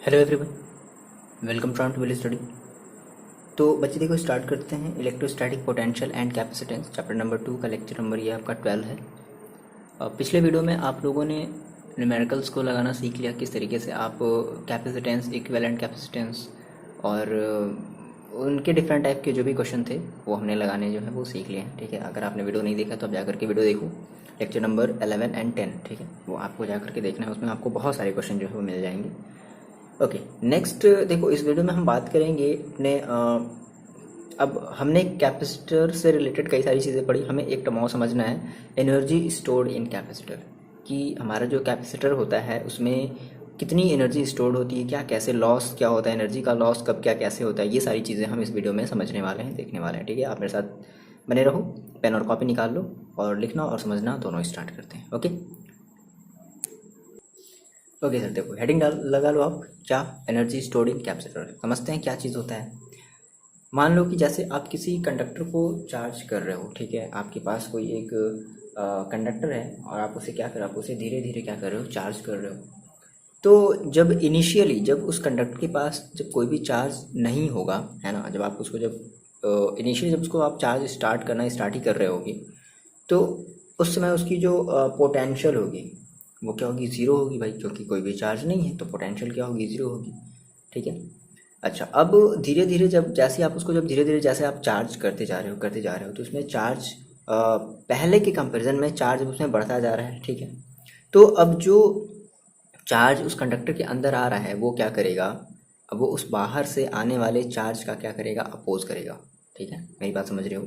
Hello everyone, welcome to will study. तो बच्चे देखो, स्टार्ट करते हैं। Electrostatic potential and capacitance chapter number 2 का लेक्चर नंबर ये आपका 12 है। पिछले वीडियो में आप लोगों ने न्यूमेरिकल्स को लगाना सीख लिया, किस तरीके से आप कैपेसिटेंस, इक्विवेलेंट कैपेसिटेंस और उनके डिफरेंट टाइप के जो भी क्वेश्चन थे वो हमने लगाने जो है वो सीख लिए हैं। ठीक है, अगर आपने वीडियो नहीं देखा तो आप जाकर के वीडियो देखो, लेक्चर नंबर 11 एंड 10। ठीक है, वो आपको जाकर के देखना है, उसमें आपको बहुत सारे क्वेश्चन जो है वो मिल जाएंगे। ओके, नेक्स्ट देखो, इस वीडियो में हम बात करेंगे अपने अब हमने कैपेसिटर से रिलेटेड कई सारी चीज़ें पढ़ी। हमें एक टर्म समझना है, एनर्जी स्टोर्ड इन कैपेसिटर, कि हमारा जो कैपेसिटर होता है उसमें कितनी एनर्जी स्टोर्ड होती है, क्या कैसे लॉस क्या होता है, एनर्जी का लॉस कब क्या कैसे होता है, ये सारी चीज़ें हम इस वीडियो में समझने वाले हैं, देखने वाले हैं। ठीक है, आप मेरे साथ बने रहो, पेन और कॉपी निकाल लो और लिखना और समझना दोनों स्टार्ट करते हैं। ओके ओके सर, देखो हेडिंग डाल लगा लो आप, क्या एनर्जी स्टोर्ड इन कैपेसिटर। समझते हैं क्या चीज़ होता है। मान लो कि जैसे आप किसी कंडक्टर को चार्ज कर रहे हो, ठीक है, आपके पास कोई एक कंडक्टर है और आप उसे क्या कर रहे हो, आप उसे धीरे धीरे क्या कर रहे हो, चार्ज कर रहे हो। तो जब इनिशियली, जब उस कंडक्टर के पास जब कोई भी चार्ज नहीं होगा, है ना, जब आप उसको जब इनिशियली जब उसको आप चार्ज स्टार्ट करना स्टार्ट ही कर रहे होगे, तो उस समय उसकी जो पोटेंशियल होगी वो क्या होगी, ज़ीरो होगी भाई, क्योंकि कोई भी चार्ज नहीं है तो पोटेंशियल क्या होगी, ज़ीरो होगी। ठीक है, अच्छा, अब धीरे धीरे जब जैसे आप उसको जब धीरे धीरे जैसे आप चार्ज करते जा रहे हो तो उसमें चार्ज पहले के कंपैरिजन में चार्ज उसमें बढ़ता जा रहा है। ठीक है, तो अब जो चार्ज उस कंडक्टर के अंदर आ रहा है वो क्या करेगा, अब वो उस बाहर से आने वाले चार्ज का क्या करेगा, अपोज करेगा। ठीक है, मेरी बात समझ रहे हो,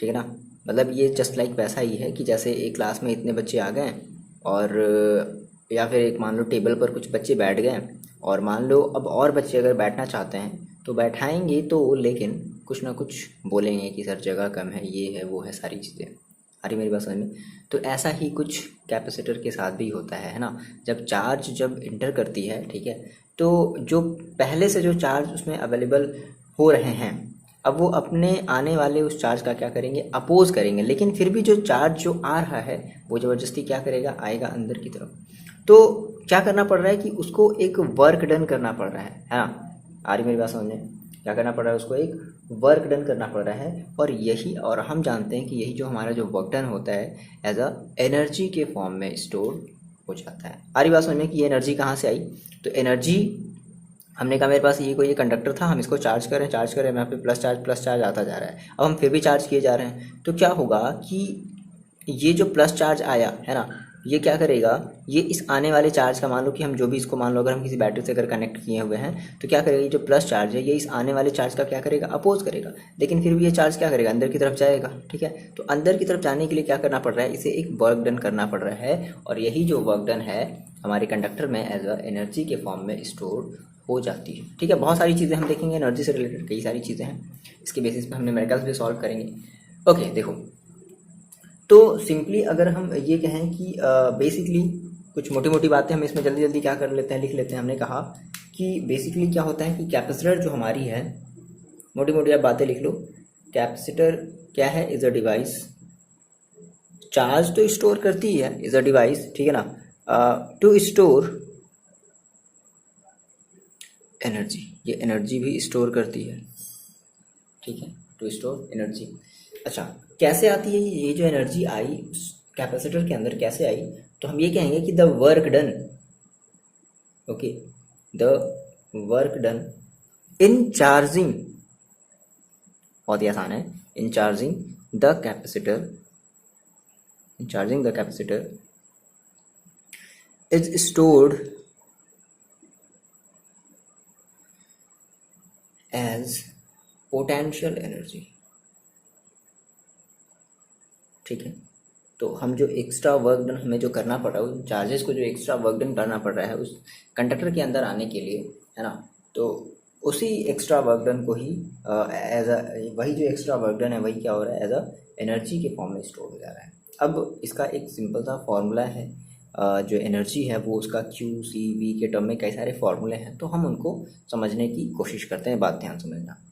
ठीक है ना। मतलब ये जस्ट लाइक वैसा ही है कि जैसे एक क्लास में इतने बच्चे आ गए और या फिर एक मान लो टेबल पर कुछ बच्चे बैठ गए और मान लो अब और बच्चे अगर बैठना चाहते हैं तो बैठाएंगे, तो लेकिन कुछ ना कुछ बोलेंगे कि सर जगह कम है, ये है वो है, सारी चीज़ें। अरे मेरी बात समझ में। तो ऐसा ही कुछ कैपेसिटर के साथ भी होता है ना। जब चार्ज जब इंटर करती है, ठीक है, तो जो पहले से जो चार्ज उसमें अवेलेबल हो रहे हैं, अब वो अपने आने वाले उस चार्ज का क्या करेंगे, अपोज करेंगे, लेकिन फिर भी जो चार्ज जो आ रहा है वो ज़बरदस्ती क्या करेगा, आएगा अंदर की तरफ। तो क्या करना पड़ रहा है कि उसको एक वर्क डन करना पड़ रहा है ना। आ रही मेरी बात समझ में, क्या करना पड़ रहा है, उसको एक वर्क डन करना पड़ रहा है। और यही, और हम जानते हैं कि यही जो हमारा जो वर्क डन होता है एज अ एनर्जी के फॉर्म में स्टोर हो जाता है। आ रही बात समझ में कि ये एनर्जी कहाँ से आई। तो एनर्जी, हमने कहा मेरे पास ये कोई ये कंडक्टर था, हम इसको चार्ज करें, यहाँ पे प्लस चार्ज आता जा रहा है, अब हम फिर भी चार्ज किए जा रहे हैं, तो क्या होगा कि ये जो प्लस चार्ज आया है ना, ये क्या करेगा, ये इस आने वाले चार्ज का, मान लो कि हम जो भी इसको, मान लो अगर हम किसी बैटरी से अगर कनेक्ट किए हुए हैं तो क्या करेगा, ये जो प्लस चार्ज है ये इस आने वाले चार्ज का क्या करेगा, अपोज करेगा, लेकिन फिर भी ये चार्ज क्या करेगा, अंदर की तरफ जाएगा। ठीक है, तो अंदर की तरफ जाने के लिए क्या करना पड़ रहा है, इसे एक वर्क डन करना पड़ रहा है, और यही जो वर्क डन है हमारे कंडक्टर में एज अ एनर्जी के फॉर्म में स्टोर हो जाती है। ठीक है, बहुत सारी चीज़ें हम देखेंगे एनर्जी से रिलेटेड, कई सारी चीज़ें हैं, इसके बेसिस पे हम न्यूमेरिकल्स भी सॉल्व करेंगे। ओके देखो, तो सिंपली अगर हम ये कहें कि बेसिकली कुछ मोटी मोटी बातें हम इसमें जल्दी जल्दी क्या कर लेते हैं, लिख लेते हैं। हमने कहा कि बेसिकली क्या होता है कि कैपेसिटर जो हमारी है, मोटी मोटी आप बातें लिख लो। कैपेसिटर क्या है, इज अ डिवाइस, चार्ज तो स्टोर करती है, इज अ डिवाइस, ठीक है ना, टू स्टोर एनर्जी, ये एनर्जी भी स्टोर करती है। ठीक है, टू स्टोर एनर्जी। अच्छा, कैसे आती है ये जो एनर्जी आई कैपेसिटर के अंदर, कैसे आई, तो हम ये कहेंगे कि the work done, okay, the work done in charging, बहुत ही आसान है, in charging the capacitor, in charging the capacitor is stored as potential energy. ठीक है, तो हम जो एक्स्ट्रा वर्क डन हमें जो करना पड़ रहा है, उन चार्जेस को जो एक्स्ट्रा वर्क डन करना पड़ रहा है उस कंडक्टर के अंदर आने के लिए, है ना, तो उसी एक्स्ट्रा वर्क डन को ही एज अ, वही जो एक्स्ट्रा वर्क डन है वही क्या हो रहा है, एज अ एनर्जी के फॉर्म में स्टोर हो जा रहा है। अब इसका एक सिंपल सा फॉर्मूला है, जो एनर्जी है वो उसका क्यू सी वी के टर्म में कई सारे फॉर्मूले हैं, तो हम उनको समझने की कोशिश करते हैं, बात ध्यान समझना।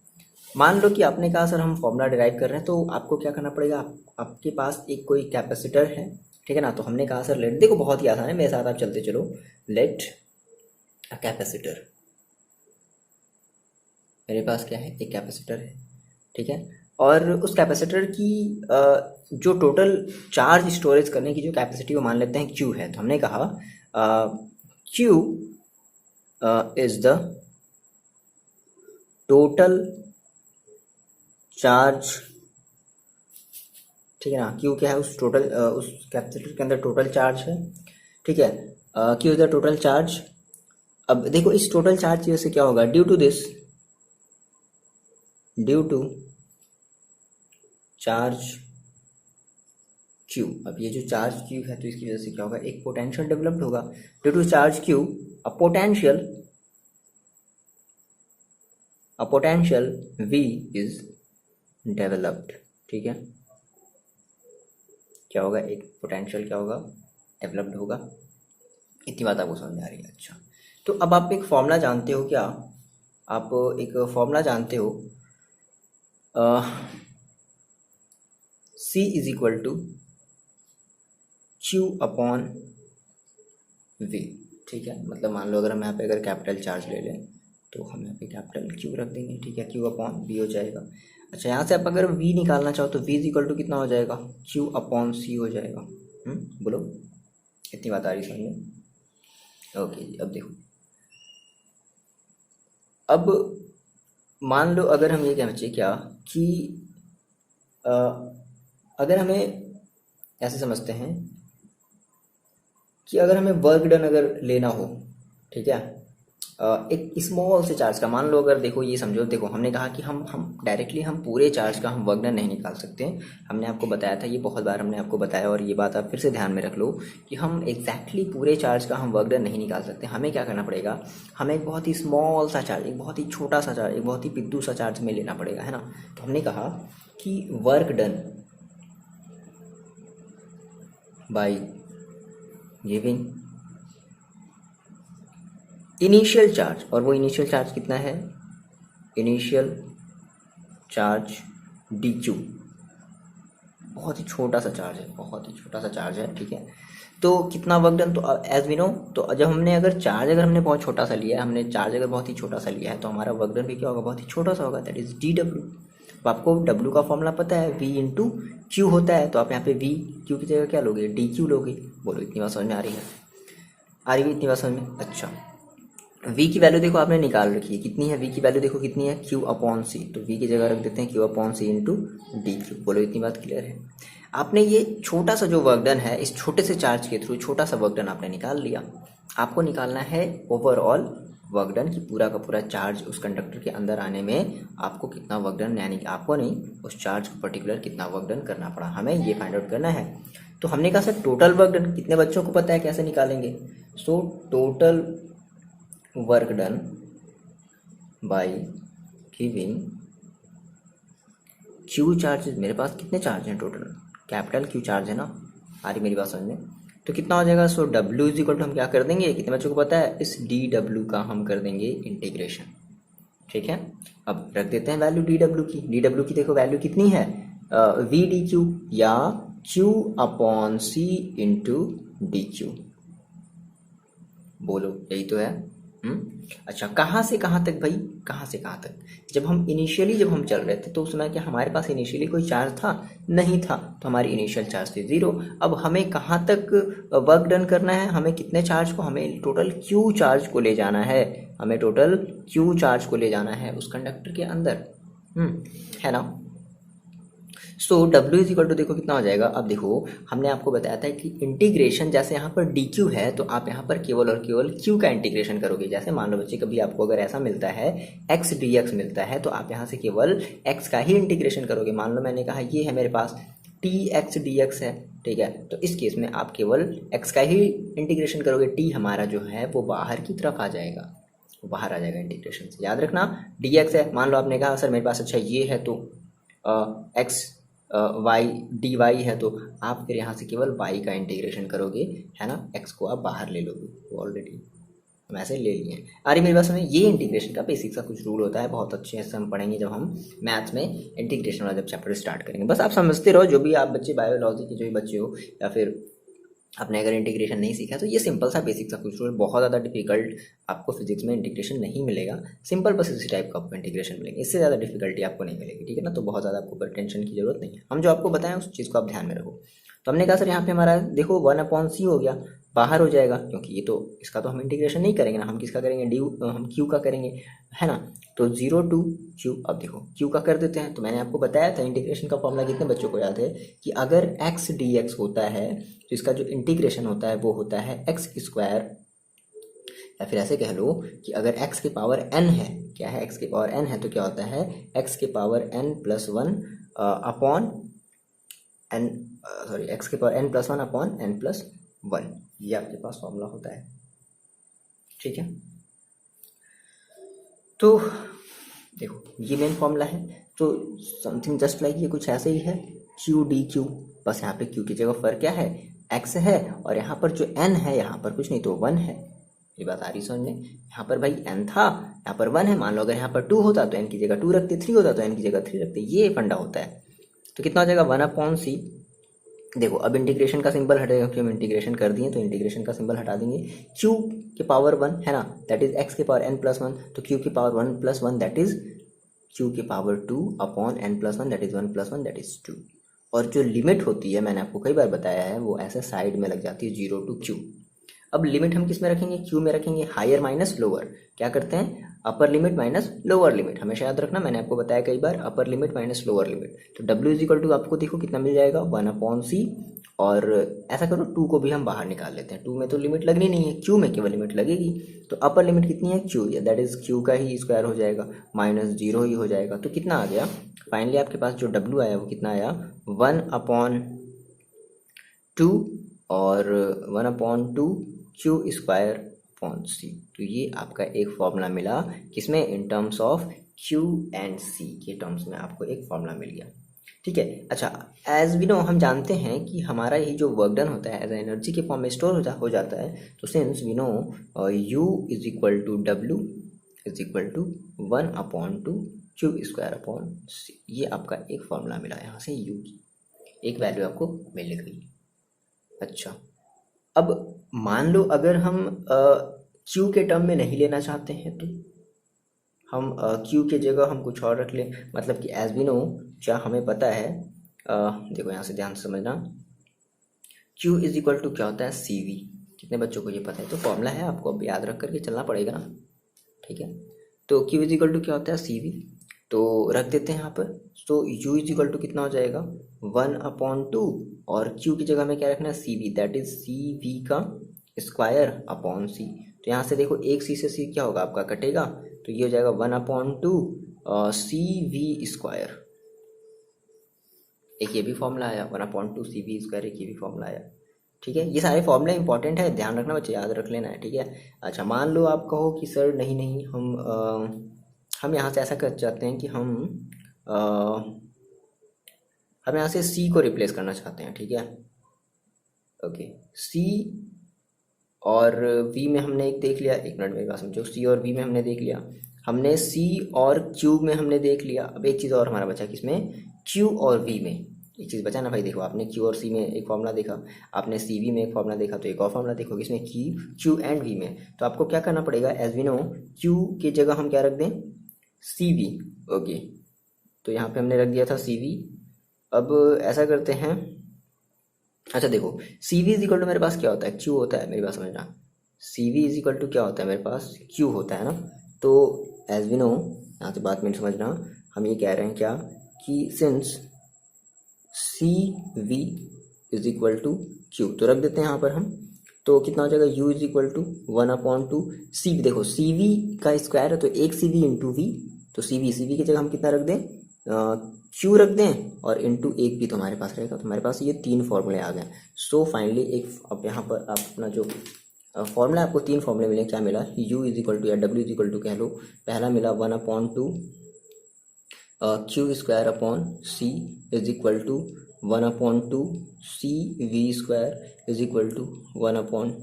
मान लो कि आपने कहा सर हम फॉर्मूला डिराइव कर रहे हैं, तो आपको क्या करना पड़ेगा, आपके पास एक कोई कैपेसिटर है, ठीक है ना, तो हमने कहा सर लेट, देखो बहुत ही आसान है, मेरे साथ आप चलते चलो, लेट कैपेसिटर, मेरे पास क्या है, एक कैपेसिटर है, ठीक है। और उस कैपेसिटर की जो टोटल चार्ज स्टोरेज करने की जो कैपेसिटी वो मान लेते हैं क्यू है। तो हमने कहा Q is the total charge, ठीक है ना। क्यू क्या है, उस टोटल उस कैपेसिटर के अंदर टोटल चार्ज है, ठीक है। Q is the total charge. अब देखो इस टोटल चार्ज की वजह से क्या होगा, due to this, due to charge Q. अब ये जो चार्ज क्यू है तो इसकी वजह से क्या होगा, एक पोटेंशियल डेवलप्ड होगा। Due to charge Q a potential V is developed, ठीक है। क्या होगा, एक पोटेंशियल क्या होगा, डेवलप्ड होगा। इतनी बात आपको समझ में आ रही है। अच्छा, तो अब आप एक फॉर्मूला जानते हो क्या, आप एक फॉर्मूला जानते हो C is equal to Q upon V, ठीक है। मतलब मान लो अगर हम यहाँ पे अगर कैपिटल चार्ज ले लें तो हम यहाँ पे कैपिटल Q रख देंगे, ठीक है। Q अपॉन V हो जाएगा। अच्छा, यहाँ से आप अगर V निकालना चाहो तो V इज इक्वल टू कितना हो जाएगा, Q अपॉन C हो जाएगा। बोलो, इतनी बात आ रही समझ में? ओके जी, अब देखो, अब मान लो अगर हम ये कहना चाहिए क्या कि अगर हमें ऐसे समझते हैं कि अगर हमें वर्क डन अगर लेना हो, ठीक है, एक स्मॉल से चार्ज का, मान लो अगर देखो ये समझो, देखो हमने कहा कि हम डायरेक्टली हम पूरे चार्ज का हम वर्क डन नहीं निकाल सकते। हमने आपको बताया था, ये बहुत बार हमने आपको बताया और ये बात आप फिर से ध्यान में रख लो कि हम एग्जैक्टली पूरे चार्ज का हम वर्क डन नहीं निकाल सकते। हमें क्या करना पड़ेगा, हमें एक बहुत ही स्मॉल सा चार्ज, एक बहुत ही छोटा सा चार्ज, एक बहुत ही पिद्दू सा चार्ज में लेना पड़ेगा, है ना। तो हमने कहा कि work done by giving initial charge, और वो इनिशियल चार्ज कितना है, इनिशियल चार्ज dq, बहुत ही छोटा सा चार्ज है, बहुत ही छोटा सा चार्ज है, ठीक है। तो कितना वर्क डन, तो एज वी नो, तो जब हमने अगर चार्ज अगर हमने बहुत छोटा सा लिया है, हमने चार्ज अगर बहुत ही छोटा सा लिया है तो हमारा वर्क डन भी क्या होगा, बहुत ही छोटा सा होगा, दैट इज dw। तो आपको w का फॉर्मूला पता है, v इंटू क्यू होता है, तो आप यहाँ पे v q की जगह क्या लोगे, dq लोगे। बोलो, इतनी बात समझ में आ रही है, आ रही है इतनी बात समझ में? अच्छा, v की वैल्यू देखो आपने निकाल रखी है, कितनी है v की वैल्यू, देखो कितनी है, q अपॉन सी। तो v की जगह रख देते हैं q अपॉन सी इंटू डी क्यू। बोलो, इतनी बात क्लियर है? आपने ये छोटा सा जो वर्क डन है, इस छोटे से चार्ज के थ्रू छोटा सा वर्क डन आपने निकाल लिया। आपको निकालना है ओवरऑल वर्क डन की, पूरा का पूरा चार्ज उस कंडक्टर के अंदर आने में आपको कितना वर्क डन, यानी कि आपको नहीं, उस चार्ज को पर्टिकुलर कितना वर्क डन करना पड़ा, हमें ये फाइंड आउट करना है। तो हमने कहा सर टोटल वर्क डन, कितने बच्चों को पता है कैसे निकालेंगे? So total work done by giving Q charges. मेरे पास कितने चार्ज हैं टोटल, कैपिटल क्यू चार्ज है ना, आ रही मेरी बात समझ में? तो कितना हो जाएगा, so W is equal to हम क्या कर देंगे, कितने बच्चों को पता है, इस डी डब्ल्यू का हम कर देंगे इंटीग्रेशन, ठीक है। अब रख देते हैं वैल्यू डी डब्ल्यू की। डी डब्ल्यू की देखो वैल्यू कितनी है, वी डी क्यू या क्यू अपॉन सी इंटू डी क्यू। बोलो, यही तो है। अच्छा, कहाँ से कहाँ तक भाई, कहाँ से कहाँ तक? जब हम इनिशियली जब हम चल रहे थे तो उस समय क्या हमारे पास इनिशियली कोई चार्ज था? नहीं था, तो हमारी इनिशियल चार्ज थी 0। अब हमें कहाँ तक वर्क डन करना है, हमें कितने चार्ज को, हमें टोटल क्यू चार्ज को ले जाना है, हमें टोटल क्यू चार्ज को ले जाना है उस कंडक्टर के अंदर, है ना। सो W इज इक्वल टू देखो कितना हो जाएगा। अब देखो हमने आपको बताया था कि इंटीग्रेशन, जैसे यहाँ पर dq है तो आप यहाँ पर केवल और केवल q का इंटीग्रेशन करोगे। जैसे मान लो बच्चे, कभी आपको अगर ऐसा मिलता है x dx मिलता है तो आप यहाँ से केवल x का ही इंटीग्रेशन करोगे। मान लो मैंने कहा ये है मेरे पास tx dx है, ठीक है, तो इस केस में आप केवल x का ही इंटीग्रेशन करोगे, t हमारा जो है वो बाहर की तरफ आ जाएगा, बाहर आ जाएगा इंटीग्रेशन से। याद रखना dx है, मान लो आपने कहा सर मेरे पास अच्छा ये है तो x वाई डी वाई है, तो आप फिर यहाँ से केवल y का इंटीग्रेशन करोगे, है ना। x को आप बाहर ले लोगे, वो ऑलरेडी हम ऐसे ले लिए हैं। आ रही मेरी बात समझ? ये इंटीग्रेशन का बेसिक सा कुछ रूल होता है, बहुत अच्छे से हम पढ़ेंगे जब हम मैथ्स में इंटीग्रेशन वाला जब चैप्टर स्टार्ट करेंगे। बस आप समझते रहो, जो भी आप बच्चे बायोलॉजी के जो भी बच्चे हो या फिर आपने अगर इंटीग्रेशन नहीं सीखा तो ये सिंपल सा बेसिक सा कुछ बहुत ज़्यादा डिफिकल्ट आपको फिजिक्स में इंटीग्रेशन नहीं मिलेगा। सिंपल बस इसी टाइप का आपको इंटीग्रेशन मिलेंगे, इससे ज़्यादा डिफिकल्टी आपको नहीं मिलेगी, ठीक है ना। तो बहुत ज़्यादा आपको टेंशन की जरूरत नहीं है, हम जो आपको बताएं उस चीज़ को आप ध्यान में रखो। तो हमने कहा सर यहाँ पे हमारा देखो 1/c हो गया, बाहर हो जाएगा, क्योंकि ये तो इसका तो हम इंटीग्रेशन नहीं करेंगे ना, हम किसका करेंगे, डी हम क्यू का करेंगे, है ना। तो 0 to q, अब देखो क्यू का कर देते हैं। तो मैंने आपको बताया था इंटीग्रेशन का फॉर्मूला, कितने बच्चों को याद है कि अगर x dx होता है तो इसका जो इंटीग्रेशन होता है वो होता है x स्क्वायर, या फिर ऐसे कह लो कि अगर x के पावर n है, क्या है x के पावर n है, तो क्या होता है x के power n+1 upon n, sorry x के पावर n+1 अपॉन n+1, ये आपके पास फॉर्मूला होता है, ठीक है। तो देखो ये मेन फॉर्मूला है, तो समथिंग जस्ट लाइक ये कुछ ऐसे ही है, क्यू डी क्यू, बस यहाँ पे क्यू की जगह फर्क क्या है, x है, और यहाँ पर जो n है यहाँ पर कुछ नहीं तो 1 है। ये बात आ रही समझ में, यहाँ पर भाई n था, यहाँ पर 1 है। मान लो अगर यहाँ पर 2 होता तो n की जगह 2 रखते, 3 होता तो n की जगह 3 रखते, ये फंडा होता है। तो कितना हो जाएगा 1/c। देखो अब इंटीग्रेशन का सिंबल हटेगा, क्योंकि हम इंटीग्रेशन कर दिए, तो इंटीग्रेशन का सिंबल हटा देंगे। q के पावर 1 है ना, दैट इज x के पावर n+1, तो q के पावर 1+1 दैट इज q के power 2 upon n+1 that is 1+1 that is 2। और जो लिमिट होती है मैंने आपको कई बार बताया है, वो ऐसे साइड में लग जाती है 0 to q। अब लिमिट हम किस में रखेंगे, q में रखेंगे, हायर माइनस लोअर। क्या करते हैं, upper limit minus lower limit, हमेशा याद रखना, मैंने आपको बताया कई बार, upper limit minus lower limit. तो w इज इक्वल टू आपको देखो कितना मिल जाएगा 1/c, और ऐसा करो 2 को भी हम बाहर निकाल लेते हैं, 2 में तो लिमिट लगनी नहीं है, q में केवल लिमिट लगेगी। तो अपर लिमिट कितनी है q, दैट इज q का ही स्क्वायर हो जाएगा, -0 ही हो जाएगा। तो कितना आ गया फाइनली आपके पास जो w आया वो कितना आया 1/2 और 1/2 q स्क्वायर अपॉन c। तो ये आपका एक फॉर्मूला मिला, किसमें, in terms of q and c के टर्म्स में आपको एक फॉर्मूला मिल गया, ठीक है। अच्छा, एज वी नो, हम जानते हैं कि हमारा ये जो वर्क डन होता है एज एनर्जी के फॉर्म में स्टोर हो जाता है। तो since we know u is equal to w is equal to 1/2 q square upon c, ये आपका एक फॉर्मूला मिला, यहाँ से u की एक वैल्यू आपको मिल गई। अच्छा, अब मान लो अगर हम q के टर्म में नहीं लेना चाहते हैं, तो हम q के जगह हम कुछ और रख लें, मतलब कि एज वी नो, क्या हमें पता है, देखो यहाँ से ध्यान से समझना, q इज इक्वल टू क्या होता है cv। कितने बच्चों को ये पता है, तो फॉर्मूला है, आपको अब याद रख करके चलना पड़ेगा ना, ठीक है। तो q इज इक्वल टू क्या होता है cv, तो रख देते हैं यहाँ पर। तो u इज इक्वल टू कितना हो जाएगा 1/2, और q की जगह में क्या रखना है cv, दैट इज cv का स्क्वायर अपॉन c। तो यहाँ से देखो एक c से c क्या होगा आपका कटेगा, तो ये हो जाएगा 1/2 cv स्क्वायर। एक ये भी फॉर्मूला आया 1/2 cv स्क्वायर, एक ये भी फॉर्मूला आया, ठीक है। ये सारे फॉर्मूले इंपॉर्टेंट है, ध्यान रखना बच्चे, याद रख लेना है, ठीक है। अच्छा, मान लो आप कहो कि सर नहीं नहीं, हम यहाँ से ऐसा कर चाहते हैं कि हम यहाँ से c को रिप्लेस करना चाहते हैं, ठीक है। ओके, c और v में हमने एक देख लिया, एक मिनट मेरी बात समझो, c और v में हमने देख लिया, हमने c और q में हमने देख लिया। अब एक चीज़ और हमारा बचा, किसमें, q और v में एक चीज़ बचा ना भाई। देखो आपने q और c में एक फॉर्मूला देखा, आपने cv में एक फॉर्मूला देखा, तो एक और फॉर्मूला देखो किसमें, q एंड v में। तो आपको क्या करना पड़ेगा, एज वी नो q की जगह हम क्या रख दें, cv। ओके, तो यहाँ पे हमने रख दिया था cv। अब ऐसा करते हैं, अच्छा देखो cv इज इक्वल टू मेरे पास क्या होता है, q होता है, मेरी बात समझना, cv इज इक्वल टू क्या होता है मेरे पास, q होता है ना। तो एज वी नो, यहाँ से बात में समझना, हम ये कह रहे हैं क्या कि since cv is equal to q, तो रख देते हैं यहाँ पर हम। तो कितना हो जाएगा, u is equal to 1/2 cv। देखो cv का स्क्वायर है, तो एक cv इंटू v, तो cv की जगह हम कितना रख दें, q रख दें, और इंटू एक भी तो हमारे पास रहेगा। तो हमारे पास ये 3 फॉर्मूले आ गए। सो फाइनली एक, अब यहाँ पर आप अपना जो फॉर्मूला, आपको 3 फॉर्मूले मिले, क्या मिला, u इज इक्वल टू या w इज इक्वल टू कह लो, पहला मिला 1/2 q square upon c is equal to 1/2 cv square is equal to 1/2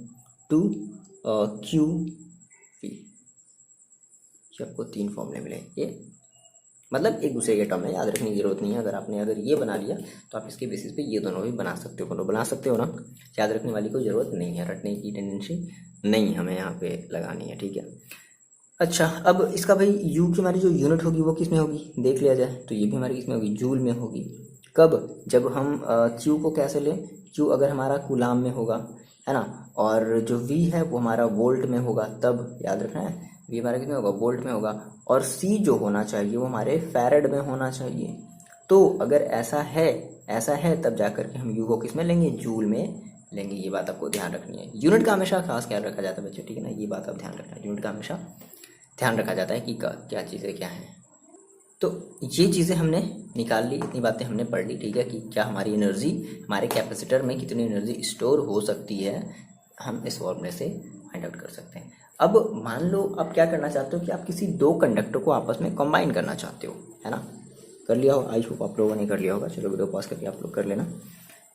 qv। ये आपको 3 फॉर्मूले मिले, ये मतलब एक दूसरे के टर्म है, याद रखने की जरूरत नहीं है। अगर ये बना लिया तो आप इसके बेसिस पे ये दोनों भी बना सकते हो, बना सकते हो ना। याद रखने वाली कोई ज़रूरत नहीं है, रटने की टेंडेंसी नहीं हमें यहाँ पे लगानी है, ठीक है। अच्छा, अब इसका भाई यू की हमारी जो यूनिट होगी वो किस में होगी, देख लिया जाए तो ये भी हमारी किस में होगी, जूल में होगी। कब, जब हम क्यू को कैसे लें, क्यू अगर हमारा कूलाम में होगा, है ना, और जो वी है वो हमारा वोल्ट में होगा, तब याद रखना है वी हमारा किस में होगा, वोल्ट में होगा। और सी जो होना चाहिए वो हमारे फैरेड में होना चाहिए। तो अगर ऐसा है तब जाकर के हम यू को किस में लेंगे, जूल में लेंगे। ये बात आपको ध्यान रखनी है। यूनिट का हमेशा खास ख्याल रखा जाता है बच्चों, ठीक है ना, ये बात आप ध्यान रखना है। यूनिट का हमेशा ध्यान रखा जाता है कि क्या चीज़ें क्या हैं। तो ये चीज़ें हमने निकाल ली, इतनी बातें हमने पढ़ ली, ठीक है, कि क्या हमारी एनर्जी, हमारे कैपेसिटर में कितनी एनर्जी स्टोर हो सकती है, हम इस फॉर्मूले से फाइंड आउट कर सकते हैं। अब मान लो आप क्या करना चाहते हो कि आप किसी दो कंडक्टर को आपस में कंबाइन करना चाहते हो, है ना। कर लिया हो, आई होप आप लोगों ने कर लिया होगा। चलो वीडियो पॉज करके आप लोग कर लेना।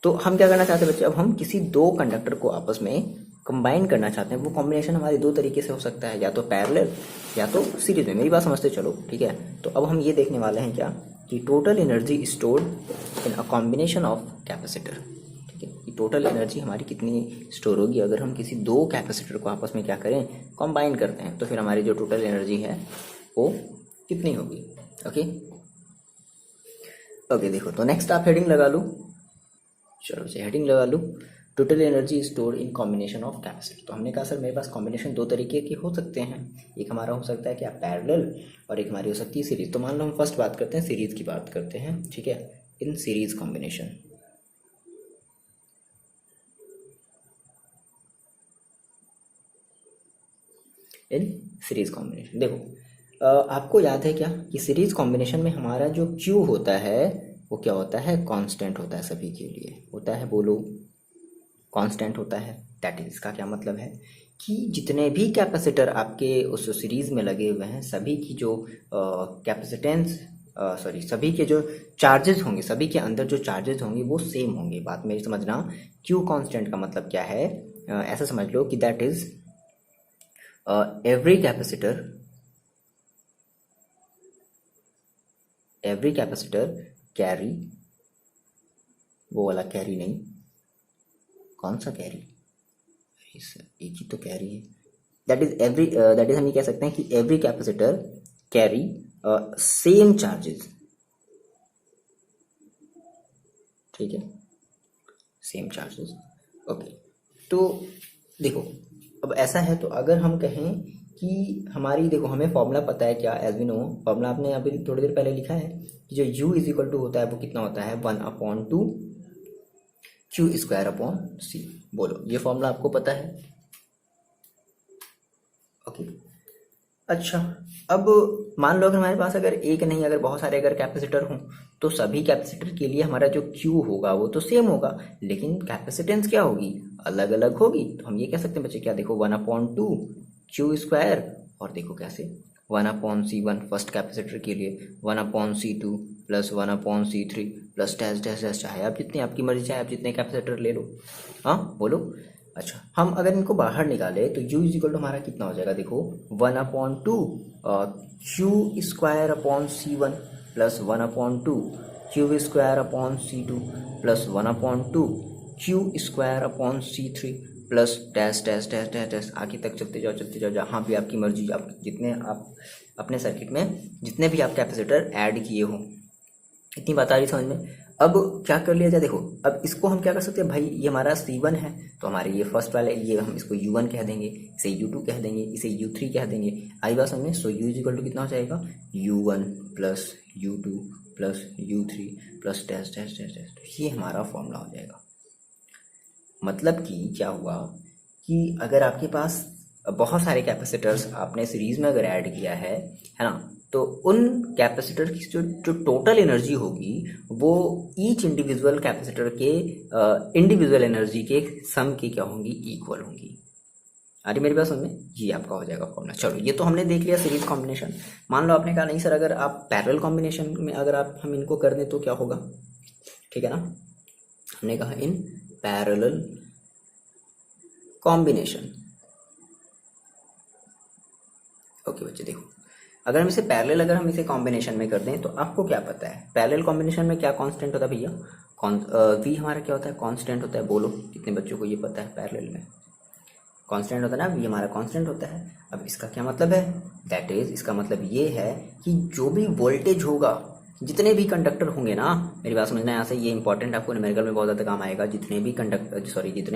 तो हम क्या करना चाहते हैं बच्चे, अब हम किसी दो कंडक्टर को आपस में कंबाइन करना चाहते हैं। वो कॉम्बिनेशन हमारे दो तरीके से हो सकता है, या तो पैरेलल या तो सीरीज में। मेरी बात समझते चलो, ठीक है। तो अब हम ये देखने वाले हैं क्या, कि total energy stored in a combination of capacitor, ठीक है, कि टोटल एनर्जी हमारी कितनी स्टोर होगी अगर हम किसी दो कैपेसिटर को आपस में क्या करें, कंबाइन करते हैं। तो फिर हमारी जो टोटल एनर्जी है वो कितनी होगी। ओके देखो, तो नेक्स्ट आप हेडिंग लगा लो। चलो से हेडिंग लगा लो, total energy store in combination of capacitor. तो हमने कहा सर मेरे पास कॉम्बिनेशन दो तरीके के हो सकते हैं, एक हमारा हो सकता है क्या, पैरेलल, और एक हमारी हो सकती है सीरीज। तो मान लो हम फर्स्ट बात करते हैं, सीरीज की बात करते हैं, ठीक है। In series combination, in series combination देखो, आपको याद है क्या कि सीरीज कॉम्बिनेशन में हमारा जो क्यू होता है वो क्या होता है, कांस्टेंट होता है, सभी के लिए होता है, बोलो कांस्टेंट होता है। दैट इज, इसका क्या मतलब है कि जितने भी कैपेसिटर आपके उस सीरीज में लगे हुए हैं, सभी की जो कैपेसिटेंस सभी के जो चार्जेस होंगे, सभी के अंदर जो चार्जेस होंगे वो सेम होंगे। बात मेरी समझना, क्यू कांस्टेंट का मतलब क्या है, ऐसा समझ लो कि that is every capacitor carry, वो वाला कैरी नहीं, कौन सा कैरी, एक ही तो कैरी है। दैट इज हम ये कह सकते हैं कि every capacitor carry same charges, ठीक है, सेम चार्जेस। ओके, तो देखो अब ऐसा है, तो अगर हम कहें कि हमारी, देखो हमें फॉर्मूला पता है क्या, एज वी नो, फॉर्मूला आपने अभी थोड़ी देर पहले लिखा है कि जो u इज इक्वल टू होता है वो कितना होता है, 1/2 क्यू स्क्वायर अपॉन सी। बोलो ये फॉर्मूला आपको पता है। ओके, अच्छा, अब मान लो अगर हमारे पास अगर एक नहीं, अगर बहुत सारे अगर कैपेसिटर हों, तो सभी कैपेसिटर के लिए हमारा जो क्यू होगा वो तो सेम होगा, लेकिन कैपेसिटेंस क्या होगी, अलग अलग होगी। तो हम ये कह सकते हैं बच्चे क्या, देखो 1/2 क्यू स्क्वायर, और देखो कैसे 1/C1 फर्स्ट कैपेसिटर के लिए, 1/C2 plus 1/C3 plus dash dash dash, चाहे आप जितने, आपकी मर्जी, चाहे आप जितने कैपेसिटर ले लो। हाँ बोलो। अच्छा, हम अगर इनको बाहर निकाले तो u इज इक्वल टू हमारा कितना हो जाएगा, देखो 1/2 Q square upon C1 plus 1/2 Q square upon C2 plus 1/2 Q square upon C3 plus dash dash dash dash dash, आगे तक चलते जाओ जहाँ भी आपकी मर्जी, आप जितने आप अपने सर्किट में जितने भी आप कैपेसिटर ऐड किए हो। इतनी बात आ रही समझ में। अब क्या कर लिया जाए, देखो अब इसको हम क्या कर सकते हैं भाई, ये हमारा C1 है, तो हमारे ये फर्स्ट वाले, ये हम इसको U1 कह देंगे, इसे U2 कह देंगे, इसे U3 कह देंगे। आई बात समझ में। सो U इज इक्वल टू कितना हो जाएगा, U1 plus U2 plus U3 plus dash dash dash dash, तो ये हमारा फॉर्मूला हो जाएगा। मतलब कि क्या हुआ कि अगर आपके पास बहुत सारे कैपेसिटर्स आपने सीरीज में अगर ऐड किया है ना, तो उन कैपेसिटर की जो टोटल एनर्जी होगी वो ईच इंडिविजुअल कैपेसिटर के इंडिविजुअल एनर्जी के सम की क्या होंगी, इक्वल होंगी। अरे मेरी बात समझ में, ये आपका हो जाएगा फॉर्मूला। चलो ये तो हमने देख लिया सीरीज कॉम्बिनेशन। मान लो आपने कहा नहीं सर, अगर आप पैरेलल कॉम्बिनेशन में अगर आप हम इनको कर दें तो क्या होगा, ठीक है ना। हमने कहा इन पैरेलल कॉम्बिनेशन। ओके बच्चे देखो, अगर हम इसे पैरेलल अगर हम इसे कॉम्बिनेशन में कर दें तो आपको क्या पता है पैरेलल कॉम्बिनेशन में क्या कांस्टेंट होता है भैया? वी हमारा क्या होता है? कांस्टेंट होता है। बोलो कितने बच्चों को ये पता है? पैरेलल में कांस्टेंट होता है ना, वी हमारा कांस्टेंट होता है। अब इसका क्या मतलब है? दैट इज इसका मतलब ये है कि जो भी वोल्टेज होगा, जितने भी कंडक्टर होंगे ना, मेरी बात समझना है यहाँ से, ये इंपॉर्टेंट आपको न्यूमेरिकल में बहुत ज़्यादा काम आएगा। जितने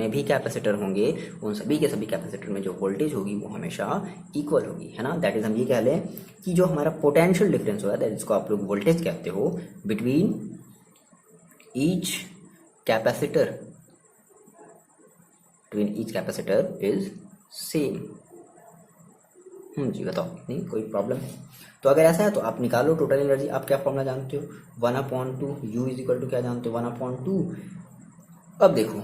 भी कैपेसिटर होंगे उन सभी के सभी कैपेसिटर में जो वोल्टेज होगी वो हमेशा इक्वल होगी, है ना। दैट इज हम ये कह लें कि जो हमारा पोटेंशियल डिफरेंस होगा, दैट इसको आप लोग वोल्टेज कहते हो, between each capacitor is same. जी बताओ, नहीं कोई प्रॉब्लम है? तो अगर ऐसा है तो आप निकालो टोटल एनर्जी। आप क्या फॉर्मूला जानते हो? 1/2 यू इज इक्वल टू क्या जानते हो? 1/2। अब देखो,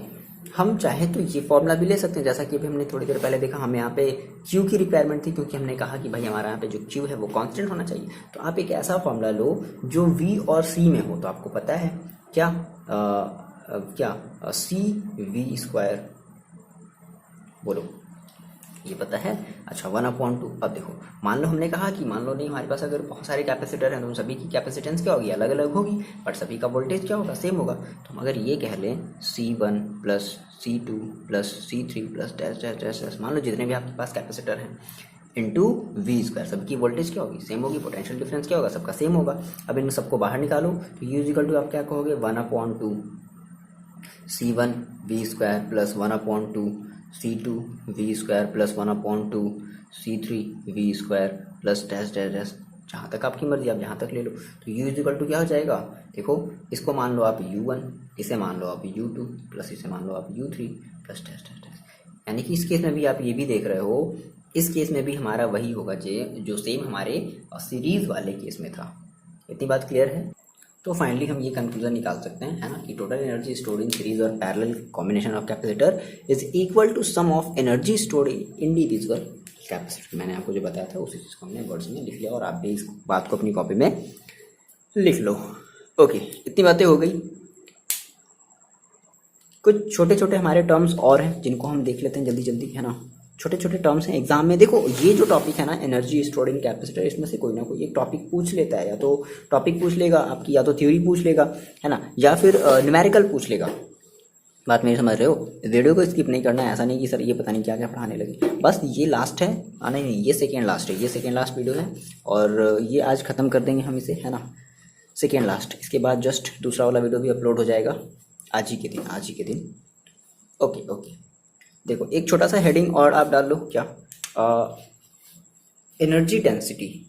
हम चाहे तो ये फॉर्मूला भी ले सकते हैं, जैसा कि अभी हमने थोड़ी देर पहले देखा, हमें यहाँ पे क्यू की रिक्वायरमेंट थी, क्योंकि हमने कहा कि भाई हमारा यहाँ पे जो क्यू है वो कांस्टेंट होना चाहिए। तो आप एक ऐसा फॉर्मूला लो जो वी और सी में हो। तो आपको पता है क्या सी वी स्क्वायर, बोलो ये पता है? अच्छा 1/2। अब देखो, मान लो हमने कहा कि मान लो नहीं, हमारे पास अगर बहुत सारे कैपेसिटर हैं तो उन सभी की कैपेसिटेंस क्या होगी? अलग अलग होगी, बट सभी का वोल्टेज क्या होगा? सेम होगा। तो हम अगर ये कह लें C1 plus C2 plus C3 plus dash dash dash dash, मान लो जितने भी आपके पास कैपेसिटर हैं, इंटू वी स्क्वायर, सबकी वोल्टेज क्या होगी? सेम होगी। पोटेंशियल डिफरेंस क्या होगा? सबका सेम होगा। अब इन सबको बाहर निकालो तो यू इक्वल टू आप क्या कहोगे? 1/2 C1 V square plus 1/2 C2 V square plus 1/2 C3 V square plus dash dash dash, जहाँ तक आपकी मर्जी, आप जहाँ तक ले लो। तो U इक्वल टू क्या हो जाएगा? देखो, इसको मान लो आप U1, इसे मान लो आप U2 प्लस इसे मान लो आप U3 plus dash dash dash. यानी कि इस केस में भी आप ये भी देख रहे हो, इस केस में भी हमारा वही होगा जो सेम हमारे सीरीज वाले केस में था। इतनी बात क्लियर है? तो फाइनली हम ये कंक्लूजन निकाल सकते हैं, है ना, कि total energy stored in series और parallel combination of capacitor is equal to sum of energy stored in individual capacitor. मैंने आपको जो बताया था उसी चीज़ को हमने वर्ड्स में लिख लिया, और आप भी इस बात को अपनी कॉपी में लिख लो। ओके, इतनी बातें हो गई। कुछ छोटे छोटे हमारे टर्म्स और हैं जिनको हम देख लेते हैं जल्दी जल्दी, है ना। छोटे छोटे टर्म्स हैं एग्जाम में। देखो, ये जो टॉपिक है ना, एनर्जी स्टोर्ड इन कैपेसिटर, इसमें से कोई ना कोई एक टॉपिक पूछ लेता है। या तो टॉपिक पूछ लेगा आपकी, या तो थ्योरी पूछ लेगा, है ना, या फिर न्यूमेरिकल पूछ लेगा। बात मेरी समझ रहे हो? वीडियो को स्किप नहीं करना है। ऐसा नहीं कि सर ये पता नहीं क्या क्या पढ़ाने लगे। बस ये लास्ट है, नहीं ये सेकेंड लास्ट है, ये सेकेंड लास्ट वीडियो है, और ये आज ख़त्म कर देंगे हम इसे, है ना, सेकेंड लास्ट। इसके बाद जस्ट दूसरा वाला वीडियो भी अपलोड हो जाएगा आज ही के दिन। Okay okay. देखो, एक छोटा सा हेडिंग और आप डाल लो, क्या? Energy density.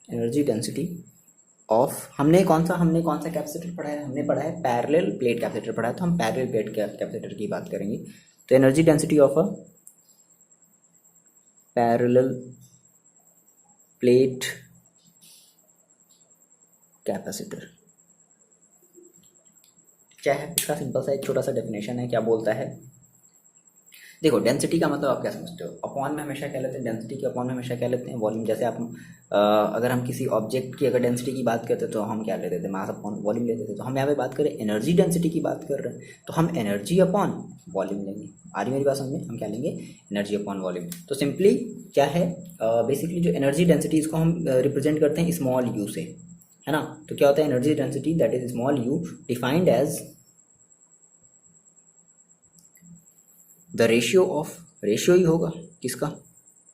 Energy density of, हमने कौन सा कैपेसिटर पढ़ा है? हमने पढ़ा है पैरेलल प्लेट कैपेसिटर पढ़ा है, तो हम पैरेलल प्लेट कैपेसिटर की बात करेंगे। तो energy density of a parallel plate capacitor क्या है? इसका सिंपल सा एक छोटा सा डेफिनेशन है। क्या बोलता है? देखो, डेंसिटी का मतलब आप क्या समझते हो? अपॉन में हमेशा क्या लेते हैं? डेंसिटी के अपॉन में हमेशा क्या लेते हैं? वॉल्यूम। जैसे आप अगर हम किसी ऑब्जेक्ट की अगर डेंसिटी की बात करते हैं तो हम क्या लेते थे? मास अपॉन वॉल्यूम लेते थे। तो हम यहाँ पे बात करें एनर्जी डेंसिटी की बात कर रहे हैं, तो हम एनर्जी अपॉन वॉल्यूम लेंगे। आ रही मेरी बात समझ में? हम क्या लेंगे? Energy upon volume. तो सिंपली क्या है, बेसिकली जो एनर्जी डेंसिटी, इसको हम रिप्रेजेंट करते हैं स्मॉल यू से, है ना। तो क्या होता है energy density? That is small u defined as the ratio of, ratio ही होगा किसका?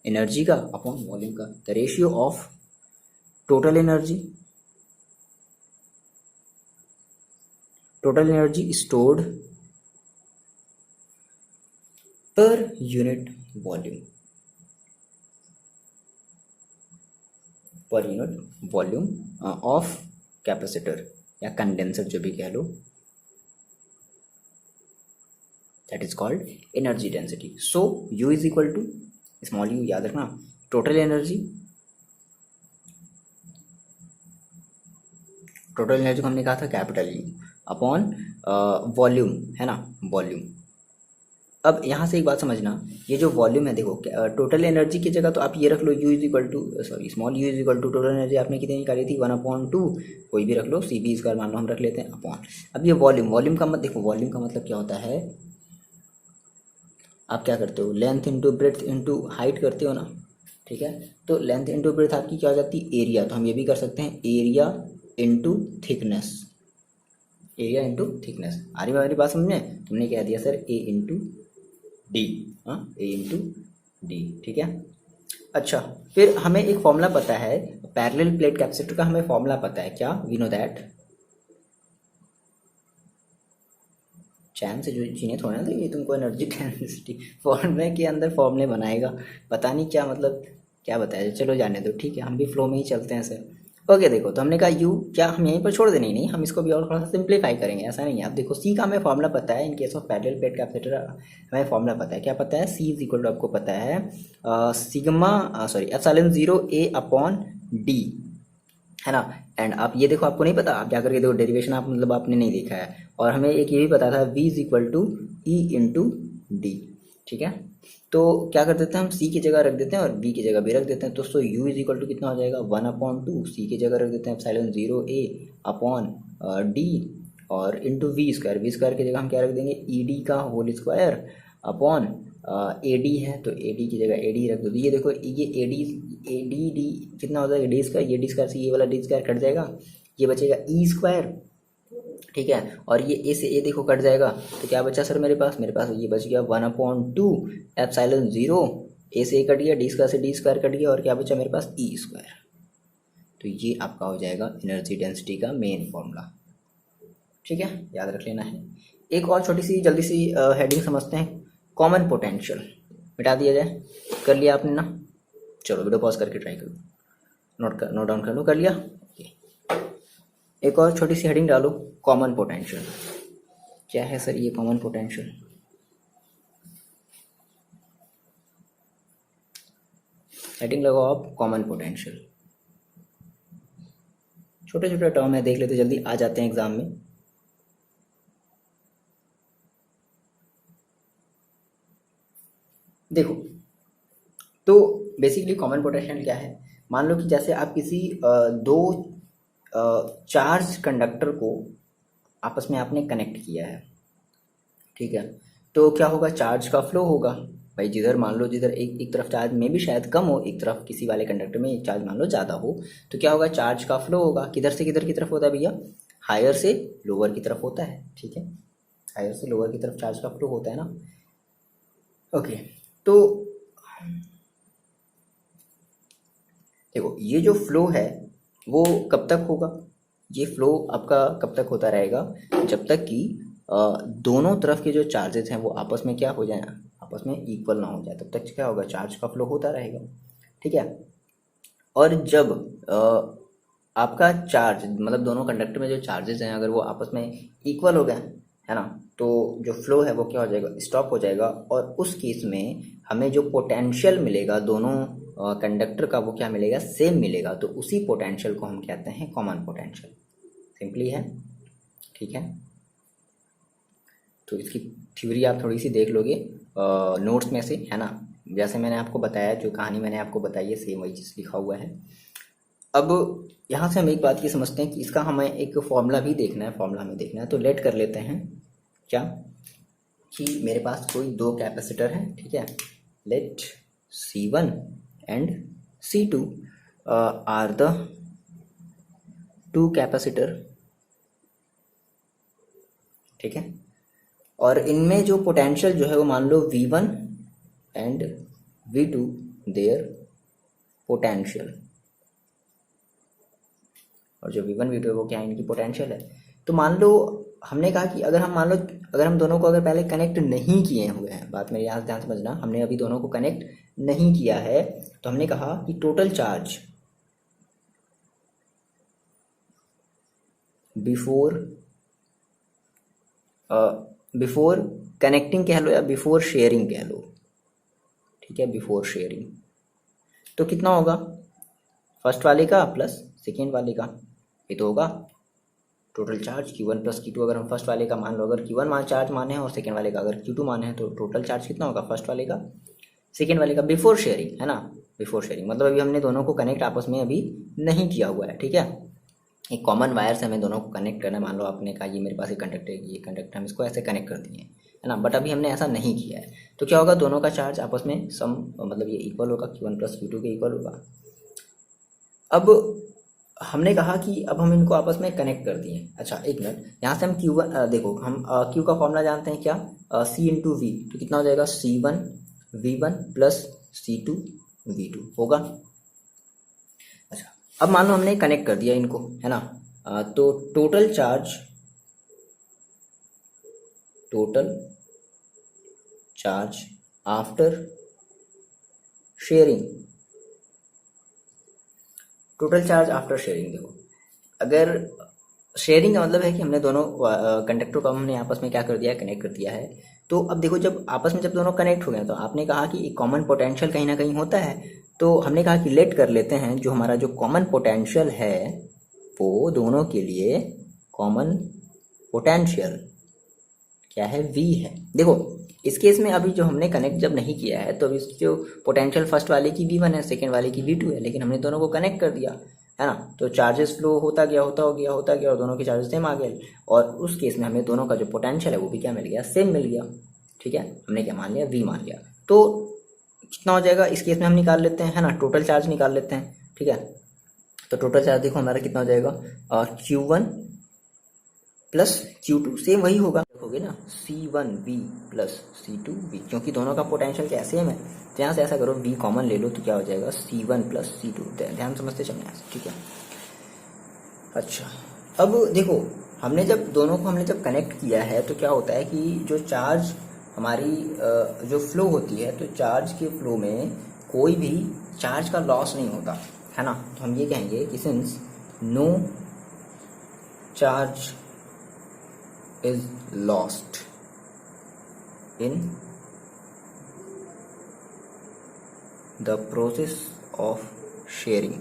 एनर्जी का अपॉन वॉल्यूम का। The ratio of total energy stored per unit volume of capacitor या कंडेंसर, जो भी कह लो, that is called energy density. So U is equal to small u, याद रखना, टोटल एनर्जी को हमने कहा था कैपिटल U अपॉन वॉल्यूम, है ना, वॉल्यूम। अब यहाँ से एक बात समझना, ये जो वॉल्यूम है, देखो टोटल एनर्जी की जगह तो आप ये रख लो U is equal to, sorry small u is equal to total energy आपने कितनी निकाली थी? 1/2, कोई भी रख लो, CB स्क्वायर मान लो हम रख लेते हैं, अपॉन। अब ये वॉल्यूम का मत देखो, वॉल्यूम का मतलब क्या होता है? आप क्या करते हो, length into breadth into height करते हो ना, ठीक है। तो लेंथ इंटू ब्रेड्थ आपकी क्या हो जाती है, एरिया। तो हम ये भी कर सकते हैं, area into thickness, area into thickness. आ रही हमारी बात समझ में? तुमने क्या दिया सर, ए इंटू डी, हाँ ए इंटू डी, ठीक है। अच्छा, फिर हमें एक फॉर्मूला पता है पैरेलल प्लेट कैपेसिटर का, हमें फॉर्मूला पता है क्या, वी नो दैट, चैन से जो चीज़ें थोड़ा ना ये तुमको एनर्जी डेंसिटी फॉर्मूले के अंदर फॉर्मूले बनाएगा, पता नहीं क्या मतलब क्या बताया, चलो जाने दो, ठीक है, हम भी फ्लो में ही चलते हैं सर। ओके देखो, तो हमने कहा यू क्या हम यहीं पर छोड़ देंगे, नहीं हम इसको भी और थोड़ा सा सिंप्लीफाई करेंगे, ऐसा नहीं है। अब देखो सी का हमें फॉर्मूला पता है, इन case of parallel plate capacitor हमें फॉर्मूला पता है, क्या पता है, सी इज इक्वल टू आपको पता है सिग्मा सॉरी एप्सिलॉन 0 ए अपॉन डी, है ना। एंड आप ये देखो, आपको नहीं पता, आप जाकर के देखो डेरिवेशन, आप मतलब आपने नहीं देखा है। और हमें एक ये भी पता था v is equal to E into D, ठीक है। तो क्या कर देते हैं हम, c की जगह रख देते हैं और v की जगह भी रख देते हैं। तो u इज इक्वल टू कितना हो जाएगा, 1/2, c की जगह रख देते हैं एप्सिलॉन 0 a अपॉन डी और इंटू वी स्क्वायर की जगह हम क्या रख देंगे, ई डी का whole square upon A D है तो ए डी की जगह ए डी रख दो। तो ये देखो, ये ए डी डी कितना हो जाएगा, डी स्क्वायर, ये डी स्क्वायर से ये वाला डी स्क्वायर कट जाएगा, ये बचेगा ई स्क्वायर, ठीक है। और ये ए से ए देखो कट जाएगा, तो क्या बचा सर मेरे पास ये बच गया 1/2 एप्सिलॉन 0, ए से ए कट गया, डी स्क्वायर से डी स्क्वायर कट गया, और क्या बचा मेरे पास, ई स्क्वायर। तो ये आपका हो जाएगा एनर्जी डेंसिटी का मेन फॉर्मूला, ठीक है, याद रख लेना है। एक और छोटी सी जल्दी सी हेडिंग समझते हैं, कॉमन पोटेंशियल, मिटा दिया जाए, कर लिया आपने ना, चलो वीडियो पॉज करके ट्राई करो, नोट डाउन कर लो, कर लिया। एक और छोटी सी हेडिंग डालो, कॉमन पोटेंशियल। क्या है सर ये कॉमन पोटेंशियल, हेडिंग लगाओ आप, कॉमन पोटेंशियल। छोटे छोटे टर्म है, देख लेते जल्दी, आ जाते हैं एग्जाम में। देखो, तो बेसिकली कॉमन पोटेंशियल क्या है, मान लो कि जैसे आप किसी दो चार्ज कंडक्टर को आपस में आपने कनेक्ट किया है, ठीक है। तो क्या होगा, चार्ज का फ्लो होगा भाई, जिधर मान लो जिधर एक तरफ चार्ज में भी शायद कम हो, एक तरफ किसी वाले कंडक्टर में चार्ज मान लो ज़्यादा हो, तो क्या होगा, चार्ज का फ्लो होगा, किधर से किधर की तरफ होता है भैया, हायर से लोअर की तरफ होता है, ठीक है, हायर से लोअर की तरफ चार्ज का फ्लो होता है ना। ओके, तो देखो ये जो फ्लो है वो कब तक होगा, ये फ्लो आपका कब तक होता रहेगा, जब तक कि दोनों तरफ के जो चार्जेस हैं वो आपस में क्या हो जाए, आपस में इक्वल ना हो जाए, तब तक क्या होगा, चार्ज का फ्लो होता रहेगा, ठीक है। और जब आपका चार्ज मतलब दोनों कंडक्टर में जो चार्जेस हैं अगर वो आपस में इक्वल हो गए, है ना, तो जो फ्लो है वो क्या हो जाएगा, स्टॉप हो जाएगा। और उस केस में हमें जो पोटेंशियल मिलेगा दोनों कंडक्टर का, वो क्या मिलेगा, सेम मिलेगा। तो उसी पोटेंशियल को हम कहते हैं कॉमन पोटेंशियल, सिंपली है, ठीक है। तो इसकी थ्योरी आप थोड़ी सी देख लोगे नोट्स में से, है ना, जैसे मैंने आपको बताया, जो कहानी मैंने आपको बताई है सेम वही चीज़ लिखा हुआ है। अब यहाँ से हम एक बात की समझते हैं कि इसका हमें एक फॉर्मूला भी देखना है, फॉर्मूला हमें देखना है। तो लेट कर लेते हैं क्या, कि मेरे पास कोई दो कैपेसिटर है, ठीक है, let C1 and C2 are the two capacitor, ठीक है। और इनमें जो पोटेंशियल जो है वो मान लो V1 and V2 their potential, और जो V1 V2 है वो क्या है, इनकी पोटेंशियल है। तो मान लो हमने कहा कि अगर हम मान लो अगर हम दोनों को अगर पहले कनेक्ट नहीं किए हुए हैं, बात मेरे यहाँ से ध्यान समझना, हमने अभी दोनों को कनेक्ट नहीं किया है, तो हमने कहा कि टोटल चार्ज बिफोर कनेक्टिंग कह लो या बिफोर शेयरिंग कह लो, ठीक है, बिफोर शेयरिंग, तो कितना होगा, फर्स्ट वाले का प्लस सेकेंड वाले का, ये तो होगा total charge Q1 plus Q2। अगर हम फर्स्ट वाले का मान लो अगर Q1 मान चार्ज माने हैं और सेकेंड वाले का अगर Q2 माने हैं, तो टोटल चार्ज कितना होगा, फर्स्ट वाले का सेकेंड वाले का बिफोर शेयरिंग, है ना, बिफोर शेयरिंग मतलब अभी हमने दोनों को कनेक्ट आपस में अभी नहीं किया हुआ है, ठीक है। एक कॉमन वायर से हमें दोनों को कनेक्ट करना है, मान लो आपने कहा ये मेरे पास एक कंडक्टर है, ये कंडक्टर हम इसको ऐसे कनेक्ट कर दिए, है है ना, बट अभी हमने ऐसा नहीं किया है। तो क्या होगा, दोनों का चार्ज आपस में सम मतलब ये इक्वल होगा, Q1 प्लस Q2 के इक्वल होगा। अब हमने कहा कि अब हम इनको आपस में कनेक्ट कर दिए। अच्छा एक मिनट, यहाँ से हम Q1 देखो हम Q का फॉर्मूला जानते हैं क्या, C इंटू वी, तो कितना हो जाएगा C1 V1 plus C2 V2 होगा। अच्छा अब मान लो हमने कनेक्ट कर दिया इनको, है ना, तो total charge after sharing, total charge after sharing, देखो अगर शेयरिंग का मतलब है कि हमने दोनों कंडक्टर को हमने आपस में क्या कर दिया है, कनेक्ट कर दिया है। तो अब देखो जब आपस में जब दोनों कनेक्ट हो गए तो आपने कहा कि एक कॉमन पोटेंशियल कहीं ना कहीं होता है, तो हमने कहा कि लेट कर लेते हैं जो हमारा जो कॉमन पोटेंशियल है वो दोनों के लिए कॉमन पोटेंशियल क्या है, V है। देखो इस केस में अभी जो हमने कनेक्ट जब नहीं किया है तो अभी जो पोटेंशियल फर्स्ट वाले की V1 है, सेकेंड वाले की V2 है, लेकिन हमने दोनों को कनेक्ट कर दिया है ना, तो चार्जेस फ्लो होता गया और दोनों के चार्जेस सेम आ गए, और उस केस में हमें दोनों का जो पोटेंशियल है वो भी क्या मिल गया, सेम मिल गया। ठीक है, हमने क्या मान लिया, V मान लिया। तो कितना हो जाएगा इस केस में हम निकाल लेते हैं, है ना, टोटल चार्ज निकाल लेते हैं। ठीक है, तो टोटल चार्ज देखो हमारा कितना हो जाएगा, Q1 प्लस Q2 सेम वही होगा, देखोगे ना C1V प्लस C2V, क्योंकि दोनों का पोटेंशियल क्या सेम है, तो यहाँ से ऐसा करो V कॉमन ले लो तो क्या हो जाएगा C1 प्लस C2, ध्यान समझते चलना है। ठीक है, अच्छा अब देखो हमने जब दोनों को हमने जब कनेक्ट किया है तो क्या होता है कि जो चार्ज हमारी जो फ्लो होती है, तो चार्ज के फ्लो में कोई भी चार्ज का लॉस नहीं होता, है ना। तो हम ये कहेंगे कि since no charge is lost in the process of sharing,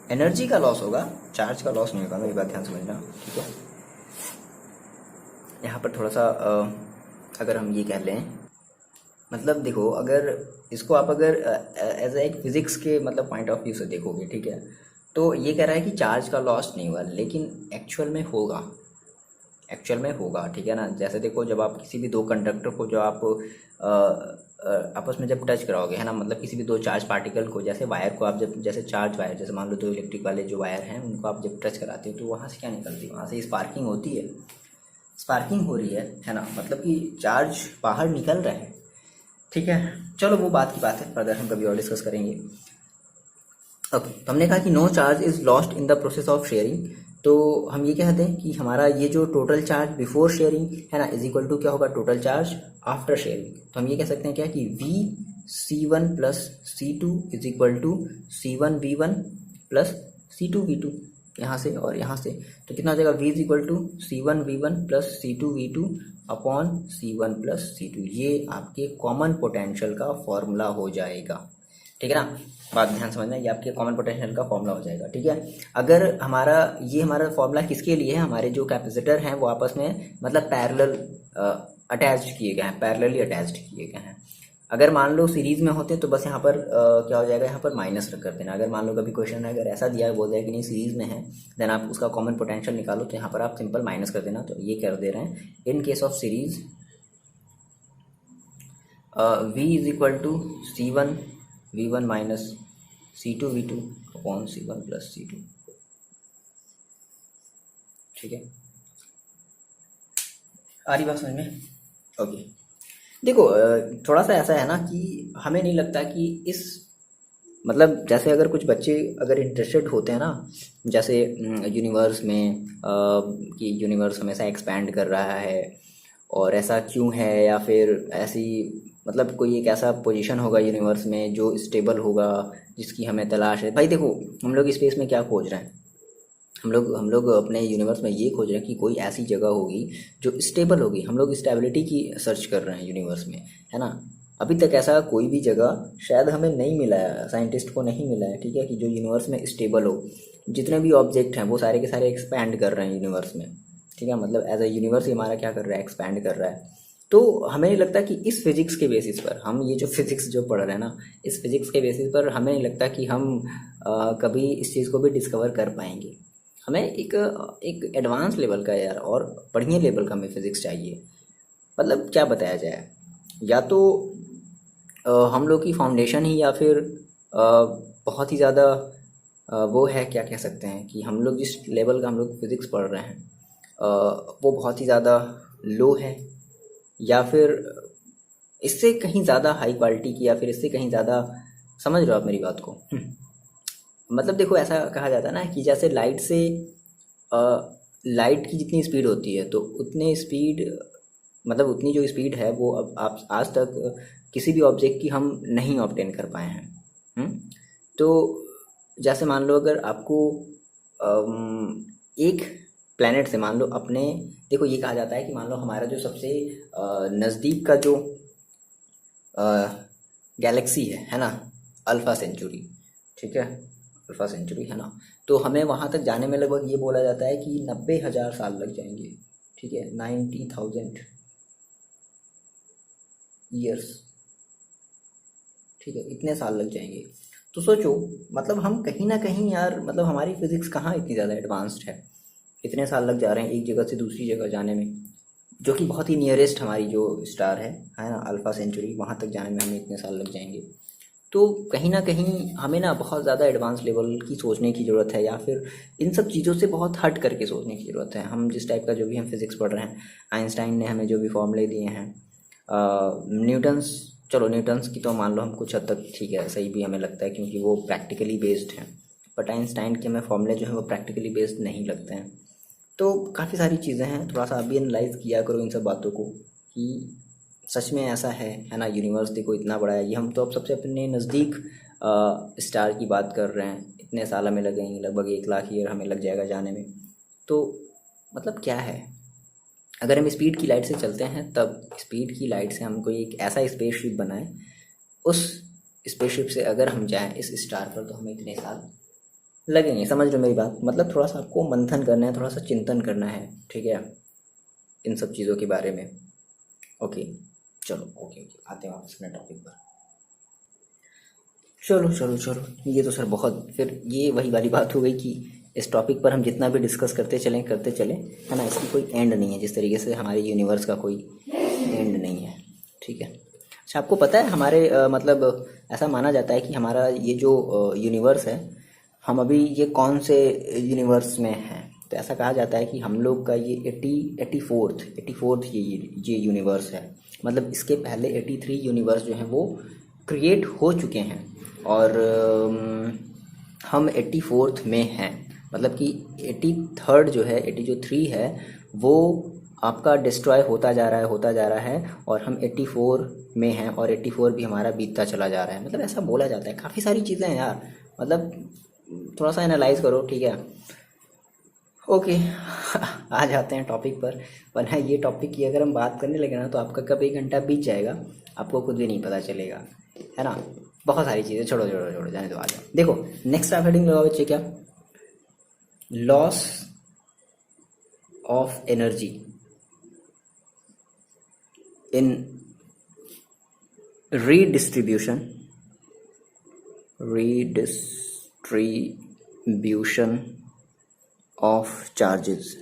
energy का लॉस होगा, चार्ज का लॉस नहीं होगा, मेरी बात ध्यान समझना। ठीक है, यहाँ पर थोड़ा सा अगर हम ये कह लें, मतलब देखो अगर इसको आप अगर एज एक फिजिक्स के मतलब पॉइंट ऑफ व्यू से देखोगे, ठीक है, तो ये कह रहा है कि चार्ज का लॉस नहीं हुआ, लेकिन एक्चुअल में होगा, ठीक है ना। जैसे देखो जब आप किसी भी दो कंडक्टर को जो आप आपस में जब टच कराओगे, है ना, मतलब किसी भी दो चार्ज पार्टिकल को, जैसे वायर को आप जब जैसे चार्ज वायर, जैसे मान लो दो इलेक्ट्रिक वाले जो वायर हैं उनको आप जब टच कराते हो तो वहाँ से क्या निकलती है, वहाँ से स्पार्किंग होती है, स्पार्किंग हो रही है ना, मतलब कि चार्ज बाहर निकल रहा है। ठीक है, चलो वो बात की बात है, फर्दर हम कभी और डिस्कस करेंगे। ओके, तो हमने कहा कि no charge is lost in the process of sharing, तो हम ये कहते हैं कि हमारा ये जो टोटल चार्ज बिफोर शेयरिंग है ना इज इक्वल टू क्या होगा, टोटल चार्ज आफ्टर शेयरिंग। तो हम ये कह सकते हैं क्या कि V C1 plus C2 is equal to C1V1 plus C2V2, यहाँ से और यहाँ से, तो कितना हो जाएगा, V is equal to C1V1 plus C2V2 upon C1 plus C2, ये आपके कॉमन पोटेंशियल का फॉर्मूला हो जाएगा। ठीक है ना, बात ध्यान समझना, ये आपके कॉमन पोटेंशियल का फॉर्मूला हो जाएगा। ठीक है, अगर हमारा फॉर्मूला किसके लिए है, हमारे जो कैपेसिटर हैं वो आपस में मतलब पैरेलल अटैच्ड किए गए हैं, पैरेलली अटैच्ड किए गए हैं। अगर मान लो सीरीज में होते तो बस यहाँ पर क्या हो जाएगा, यहाँ पर माइनस रख कर देना। अगर मान लो कभी क्वेश्चन अगर ऐसा दिया है, बोल दिया कि नहीं सीरीज में है, देन आप उसका कॉमन पोटेंशियल निकालो, तो यहाँ पर आप सिंपल माइनस कर देना। तो ये कर दे रहे हैं, in case of series V is equal to C1V1 minus C2V2 upon C1 plus C2। ठीक है, आ रही बात समझ में? ओके, देखो थोड़ा सा ऐसा है ना कि हमें नहीं लगता कि इस मतलब जैसे अगर कुछ बच्चे अगर इंटरेस्टेड होते हैं ना, जैसे यूनिवर्स में कि यूनिवर्स हमेशा एक्सपैंड कर रहा है और ऐसा क्यों है, या फिर ऐसी मतलब कोई एक ऐसा पोजीशन होगा यूनिवर्स में जो स्टेबल होगा जिसकी हमें तलाश है। भाई देखो हम लोग स्पेस में क्या खोज रहे हैं, हम लोग अपने यूनिवर्स में ये खोज रहे हैं कि कोई ऐसी जगह होगी जो स्टेबल होगी। हम लोग स्टेबिलिटी की सर्च कर रहे हैं यूनिवर्स में, है ना। अभी तक ऐसा कोई भी जगह शायद हमें नहीं मिला है, साइंटिस्ट को नहीं मिला है, ठीक है, कि जो यूनिवर्स में स्टेबल हो। जितने भी ऑब्जेक्ट हैं वो सारे के सारे एक्सपैंड कर रहे हैं यूनिवर्स में, ठीक है, मतलब एज अ यूनिवर्स हमारा क्या कर रहा है, एक्सपैंड कर रहा है। तो हमें नहीं लगता कि इस फिजिक्स के बेसिस पर, हम ये जो फिजिक्स जो पढ़ रहे हैं ना, इस फिजिक्स के बेसिस पर हमें नहीं लगता कि हम कभी इस चीज़ को भी डिस्कवर कर पाएंगे। हमें एक एक एडवांस लेवल का यार और बढ़िया लेवल का हमें फिज़िक्स चाहिए। मतलब क्या बताया जाए, या तो हम लोग की फाउंडेशन ही, या फिर बहुत ही ज़्यादा वो है, क्या कह सकते हैं कि हम लोग जिस लेवल का हम लोग फिज़िक्स पढ़ रहे हैं वो बहुत ही ज़्यादा लो है, या फिर इससे कहीं ज़्यादा हाई क्वालिटी की, या फिर इससे कहीं ज़्यादा, समझ रहे हो आप मेरी बात को? मतलब देखो, ऐसा कहा जाता है ना कि जैसे लाइट से लाइट की जितनी स्पीड होती है, तो उतने स्पीड, मतलब उतनी जो स्पीड है वो अब आप आज तक किसी भी ऑब्जेक्ट की हम नहीं ऑब्टेन कर पाए हैं। तो जैसे मान लो, अगर आपको एक प्लेनेट से, मान लो अपने, देखो ये कहा जाता है कि मान लो हमारा जो सबसे नज़दीक का जो गैलेक्सी है ना, अल्फ़ा सेंचुरी, ठीक है, अल्फ़ा सेंचुरी है ना, तो हमें वहाँ तक जाने में लगभग ये बोला जाता है कि 90,000 साल लग जाएंगे, ठीक है, 90,000 ईयर्स, ठीक है, इतने साल लग जाएंगे। तो सोचो, मतलब हम कहीं ना कहीं यार, मतलब हमारी फिज़िक्स कहाँ इतनी ज़्यादा एडवांस्ड है, इतने साल लग जा रहे हैं एक जगह से दूसरी जगह जाने में, जो कि बहुत ही नियरेस्ट हमारी जो स्टार है ना, अल्फ़ा सेंचुरी, वहाँ तक जाने में हमें इतने साल लग जाएंगे। तो कहीं ना कहीं हमें ना बहुत ज़्यादा एडवांस लेवल की सोचने की ज़रूरत है, या फिर इन सब चीज़ों से बहुत हट करके सोचने की ज़रूरत है। हम जिस टाइप का जो भी हम फिज़िक्स पढ़ रहे हैं, आइंस्टाइन ने हमें जो भी फॉर्मूले दिए हैं, न्यूटन्स, चलो न्यूटन्स की तो मान लो हम कुछ हद तक ठीक है, सही भी हमें लगता है, क्योंकि वो प्रैक्टिकली बेस्ड हैं, बट आइंस्टाइन के हमें फॉर्मूले जो हैं वो प्रैक्टिकली बेस्ड नहीं लगते हैं। तो काफ़ी सारी चीज़ें हैं, थोड़ा सा अभी एनालाइज किया करो इन सब बातों को, कि सच में ऐसा है ना, यूनिवर्स देखो इतना बड़ा है, ये हम तो अब सबसे अपने नज़दीक स्टार की बात कर रहे हैं, इतने साल हमें लगेंगे, लगभग 1 लाख ईयर हमें लग जाएगा जाने में। तो मतलब क्या है, अगर हम स्पीड की लाइट से चलते हैं, तब स्पीड की लाइट से हम कोई एक ऐसा स्पेसशिप बनाएं, उस स्पेसशिप से अगर हम जाएं इस स्टार पर, तो हमें इतने साल लगेंगे। समझ लो मेरी बात, मतलब थोड़ा सा आपको मंथन करना है, थोड़ा सा चिंतन करना है, ठीक है, इन सब चीज़ों के बारे में। ओके, चलो, ओके ओके, आते हैं वापस अपने टॉपिक पर। चलो चलो चलो, ये तो सर बहुत, फिर ये वही वाली बात हो गई कि इस टॉपिक पर हम जितना भी डिस्कस करते चलें, है ना, इसकी कोई एंड नहीं है, जिस तरीके से हमारे यूनिवर्स का कोई एंड नहीं है, ठीक है। अच्छा, आपको पता है हमारे मतलब ऐसा माना जाता है कि हमारा ये जो यूनिवर्स है, हम अभी ये कौन से यूनिवर्स में हैं, तो ऐसा कहा जाता है कि हम लोग का ये 84th ये यूनिवर्स है। मतलब इसके पहले 83 यूनिवर्स जो हैं वो क्रिएट हो चुके हैं, और हम 84th में हैं। मतलब कि 83rd जो है, 80 जो 3 है, वो आपका डिस्ट्रॉय होता जा रहा है, और हम 84 में हैं, और 84 भी हमारा बीतता चला जा रहा है। मतलब ऐसा बोला जाता है, काफ़ी सारी चीज़ें हैं यार, मतलब थोड़ा सा एनालाइज करो, ठीक है। ओके, आ जाते हैं टॉपिक पर। वरना ये टॉपिक की अगर हम बात करने लगे ना, तो आपका कब 1 घंटा बीत जाएगा आपको खुद भी नहीं पता चलेगा, है ना। बहुत सारी चीज़ें, छोड़ो छोड़ो छोड़ो, जाने दो, आ जाओ। देखो, नेक्स्ट आप हेडिंग लगाओ बच्चे, क्या, loss of energy in redistribution redistribution of charges,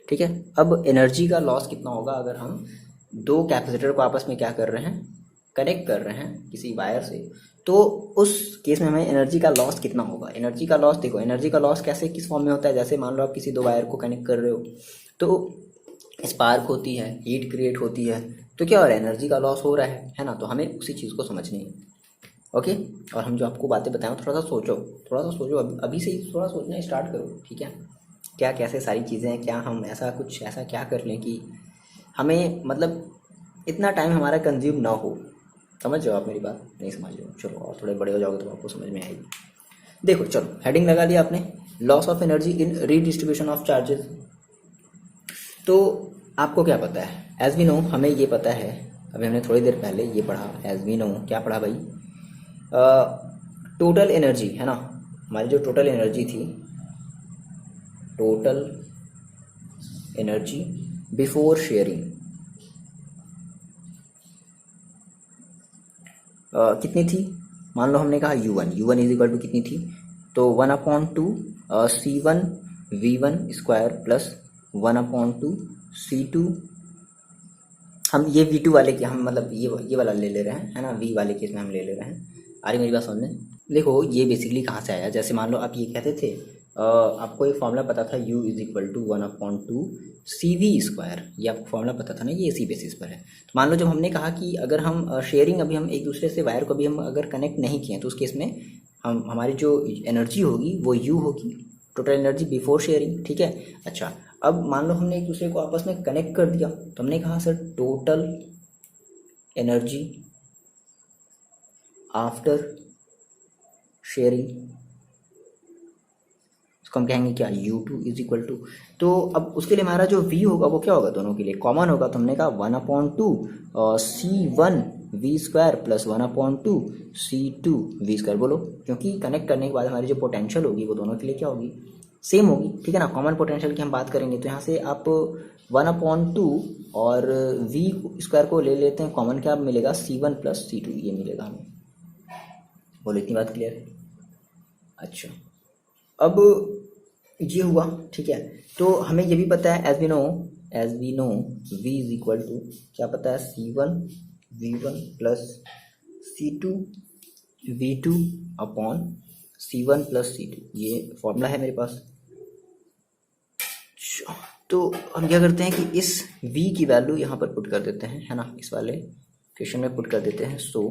ठीक है। अब एनर्जी का लॉस कितना होगा अगर हम दो कैपेसिटर को आपस में क्या कर रहे हैं, कनेक्ट कर रहे हैं किसी वायर से, तो उस केस में हमें एनर्जी का लॉस कितना होगा। एनर्जी का लॉस देखो, एनर्जी का लॉस कैसे, किस फॉर्म में होता है, जैसे मान लो आप किसी दो वायर को कनेक्ट कर रहे हो, तो स्पार्क होती है, हीट क्रिएट होती है, तो क्या हो रहा है, एनर्जी का लॉस हो रहा है ना। तो हमें उसी चीज़ को समझनी है, ओके। और हम जो आपको बातें बताएं, थोड़ा सा सोचो, अभी से ही थोड़ा सोचना स्टार्ट करो, ठीक है। क्या कैसे सारी चीज़ें हैं, क्या हम ऐसा कुछ ऐसा क्या कर लें कि हमें मतलब इतना टाइम हमारा कंज्यूम ना हो। समझ जाओ आप मेरी बात, नहीं समझ रहे हो, चलो और थोड़े बड़े हो जाओगे तो आपको समझ में आएगी। देखो चलो, हेडिंग लगा लिया आपने, loss of energy in redistribution of charges. तो आपको क्या पता है, एज वी नो, हमें ये पता है, अभी हमने थोड़ी देर पहले ये पढ़ा, एज वी नो क्या पढ़ा भाई, टोटल एनर्जी, है ना, हमारी जो टोटल एनर्जी थी, टोटल एनर्जी बिफोर शेयरिंग कितनी थी। मान लो हमने कहा U1 इज इक्वल टू कितनी थी, तो 1/2 C1 V1 square plus 1/2 C2, हम ये V2 वाले के हम मतलब ये वाला ले रहे हैं, है ना, V वाले केस में हम ले रहे हैं। आ रही मेरी बात समझ में? देखो ये बेसिकली कहाँ से आया, जैसे मान लो आप ये कहते थे आपको एक फॉर्मूला पता था U is equal to 1/2 CV square, ये आपको फॉर्मूला पता था ना, ये इसी बेसिस पर है। तो मान लो जब हमने कहा कि अगर हम शेयरिंग अभी हम एक दूसरे से वायर को अभी हम अगर कनेक्ट नहीं किए तो उस केस में हमारी जो एनर्जी होगी वो U होगी, टोटल एनर्जी बिफोर शेयरिंग, ठीक है। अच्छा, अब मान लो हमने एक दूसरे को आपस में कनेक्ट कर दिया तो हमने कहा sir total energy after sharing, इसको हम कहेंगे क्या, U2 इज इक्वल टू, तो अब उसके लिए हमारा जो V होगा वो क्या होगा, दोनों के लिए कॉमन होगा, तो हमने कहा 1/2 C1V² प्लस 1/2 C2V², बोलो, क्योंकि कनेक्ट करने के बाद हमारी जो पोटेंशियल होगी वो दोनों के लिए क्या होगी, सेम होगी, ठीक है ना। कॉमन पोटेंशियल की हम बात करेंगे तो यहाँ से आप 1/2 और V² को ले लेते हैं कॉमन, क्या मिलेगा, C1 प्लस C2, ये मिलेगा हमें, बोलो इतनी बात क्लियर है। अच्छा, अब ये हुआ, ठीक है। तो हमें ये भी पता है as we know V is equal to क्या पता है, C1V1 plus C2V2 upon C1 plus C2, ये फॉर्मूला है मेरे पास। तो हम क्या करते हैं कि इस V की वैल्यू यहाँ पर पुट कर देते हैं, है ना, इस वाले क्वेश्चन में पुट कर देते हैं। सो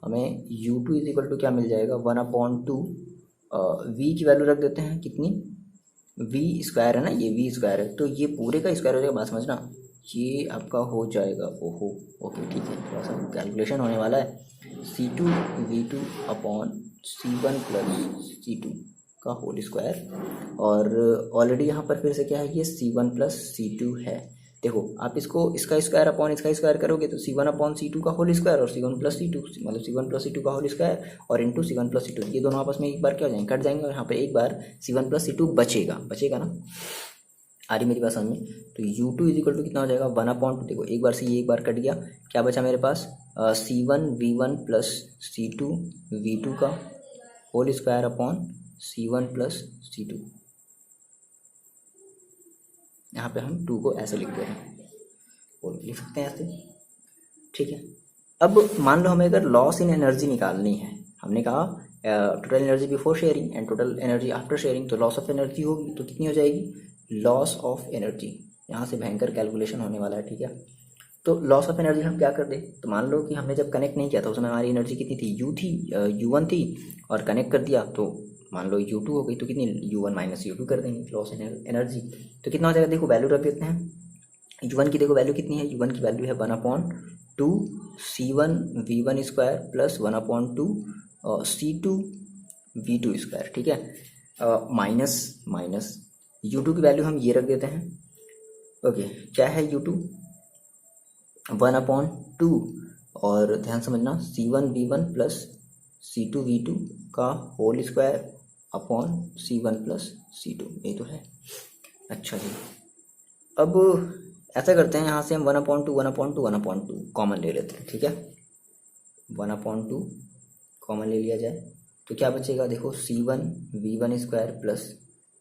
हमें U2 इज इक्वल टू क्या मिल जाएगा, 1/2 V की वैल्यू रख देते हैं कितनी, V² है ना, ये V² है, तो ये पूरे का स्क्वायर हो जाएगा, बात समझना, ये आपका हो जाएगा, ओहो ओके ठीक है, थोड़ा सा कैलकुलेशन होने वाला है, C2V2 upon C1 plus C2 का होल स्क्वायर, और ऑलरेडी यहाँ पर फिर से क्या है, ये C1 प्लस C2 है। देखो आप इसका स्क्वायर अपॉन इसका स्क्वायर करोगे तो C1/C2 का होल स्क्वायर और C1 प्लस C2 मतलब C1 प्लस C2 का होल स्क्वायर और इंटू C1 प्लस C2, ये दोनों आपस में एक बार क्या हो जाएंगे, कट जाएंगे, और यहाँ पर एक बार C1 प्लस C2 बचेगा ना। आ रही मेरी बात समझ में? तो U2 इज इक्वल टू कितना हो जाएगा, 1/2, देखो एक बार से ये एक बार कट गया, क्या बचा मेरे पास, C1V1 प्लस C2V2 का whole square upon C1 plus C2, यहाँ पे हम 2 को ऐसे लिख दे रहे हैं, और लिख सकते हैं ऐसे, ठीक है। अब मान लो हमें अगर लॉस इन एनर्जी निकालनी है, हमने कहा total energy before sharing and total energy after sharing, तो लॉस ऑफ एनर्जी होगी तो कितनी हो जाएगी, लॉस ऑफ एनर्जी, यहाँ से भयंकर कैलकुलेशन होने वाला है, ठीक है। तो लॉस ऑफ एनर्जी हम क्या कर दें, तो मान लो कि हमने जब कनेक्ट नहीं किया था उसमें हमारी एनर्जी कितनी थी, U1 थी, और कनेक्ट कर दिया तो मान लो U2 हो गई, तो कितनी, U1 माइनस U2 कर देंगे, लॉस एनर्जी, तो कितना हो जाएगा, देखो वैल्यू रख देते हैं, U1 की देखो वैल्यू कितनी है, U1 की वैल्यू है 1/2 C1V1 स्क्वायर प्लस 1/2 C2V2², ठीक है, माइनस U2 की वैल्यू हम ये रख देते हैं, ओके, क्या है U2, 1/2, और ध्यान समझना C1V1 प्लस C2V2 का whole square upon C1 plus C2, ये तो है। अच्छा जी, अब ऐसा करते हैं, यहाँ से हम 1/2 कॉमन ले लेते हैं, ठीक है, 1/2 कॉमन ले लिया जाए तो क्या बचेगा, देखो C1V1² प्लस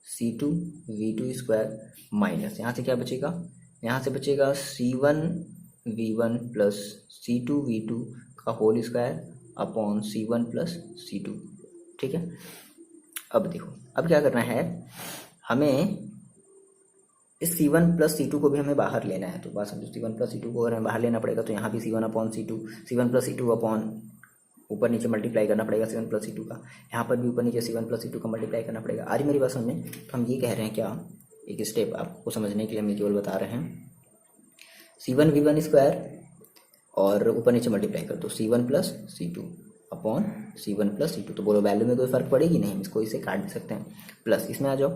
C2V2² माइनस, यहाँ से क्या बचेगा, यहाँ से बचेगा C1V1 प्लस C2V2 का whole square upon C1 plus C2, ठीक है। अब देखो, अब क्या करना है, हमें इस C1 प्लस C2 को भी हमें बाहर लेना है, तो बात समझो, C1 प्लस C2 को अगर हमें बाहर लेना पड़ेगा तो यहाँ भी C1 प्लस C2 अपॉन ऊपर नीचे मल्टीप्लाई करना पड़ेगा C1 प्लस C2 का, यहाँ पर भी ऊपर नीचे C1 प्लस C2 का मल्टीप्लाई करना पड़ेगा। आ रही मेरी बात समझ में? तो हम ये कह रहे हैं क्या, एक स्टेप आपको समझने के लिए हम केवल बता रहे हैं, C1V1² और ऊपर नीचे मल्टीप्लाई कर दो C1 plus C2 upon C1 plus C2, तो बोलो वैल्यू में कोई फ़र्क पड़ेगी नहीं, हम इसको इसे काट भी सकते हैं, प्लस इसमें आ जाओ,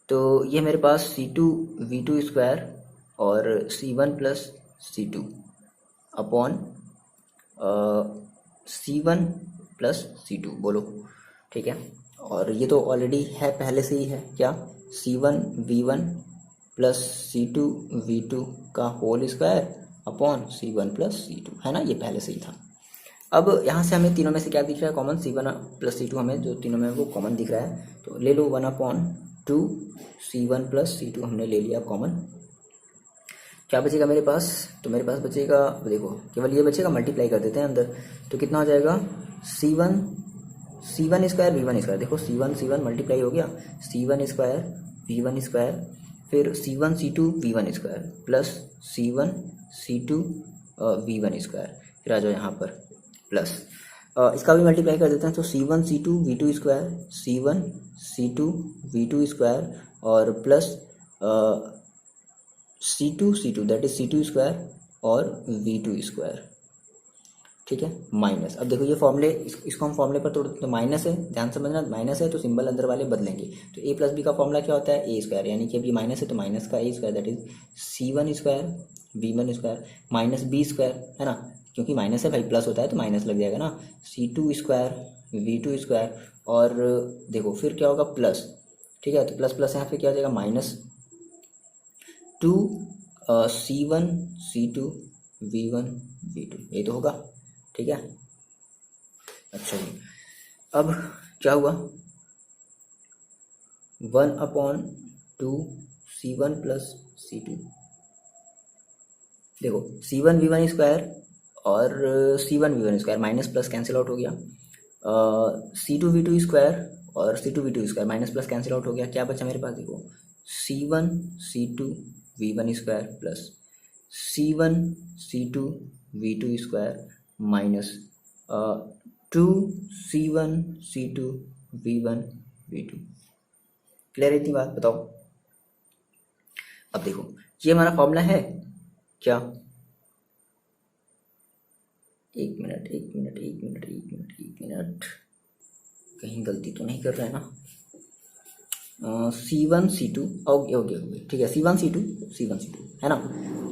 तो ये मेरे पास C2V2² और C1 plus C2 upon C1 plus C2, बोलो, ठीक है। और ये तो ऑलरेडी है, पहले से ही है, क्या, C1V1 प्लस C2V2 का whole square upon C1 plus C2, है ना, ये पहले से ही था। अब यहाँ से हमें तीनों में से क्या दिख रहा है कॉमन, C1 प्लस C2 हमें जो तीनों में वो कॉमन दिख रहा है, तो ले लो 1/2 C1 प्लस C2 हमने ले लिया कॉमन। क्या बचेगा मेरे पास, तो मेरे पास बचेगा, देखो केवल ये बचेगा, मल्टीप्लाई कर देते हैं अंदर, तो कितना हो जाएगा C1 स्क्वायर V1 स्क्वायर, देखो C1 मल्टीप्लाई हो गया, C1 स्क्वायर V1 स्क्वायर, फिर C1 C2 V1 square plus C1 C2 V1 square, फिर आ जाओ यहाँ पर प्लस इसका भी मल्टीप्लाई कर देते हैं, तो C1 C2 V2 square, C1 C2 V2 square और plus C2 that is C2 square और V2 स्क्वायर, ठीक है, माइनस। अब देखो ये फॉर्मूले इसको हम फॉर्मूले पर तोड़, तो माइनस है, ध्यान समझना, माइनस है तो सिंबल अंदर वाले बदलेंगे, तो ए प्लस बी का फॉर्मूला क्या होता है, ए स्क्वायर, यानी कि अभी माइनस है तो माइनस का A square that is C1 square V1 square minus B square, है ना, क्योंकि माइनस है भाई, प्लस होता है तो माइनस लग जाएगा ना, C2 स्क्वायर V2 स्क्वायर और देखो फिर क्या होगा प्लस, ठीक है, तो प्लस प्लस यहाँ पे क्या हो जाएगा -2 C1 C2 V1 V2, ये तो होगा, ठीक है। अच्छा जी, अब क्या हुआ 1/2 C1 प्लस C2, देखो C1 V1 स्क्वायर और C1 V1 square minus plus cancel out हो गया, C2 V2 स्क्वायर और C2 V2 square minus plus cancel out हो गया, क्या बचा मेरे पास, देखो C1 C2 V1 square plus C1 C2 V2 square minus 2 C1 C2 V1 V2। Clear है इतनी बात, बताओ। अब देखो ये हमारा फॉर्मूला है क्या, एक मिनट, कहीं गलती तो नहीं कर रहा है ना, C1 C2 ओके ठीक है, C1 C2 है ना,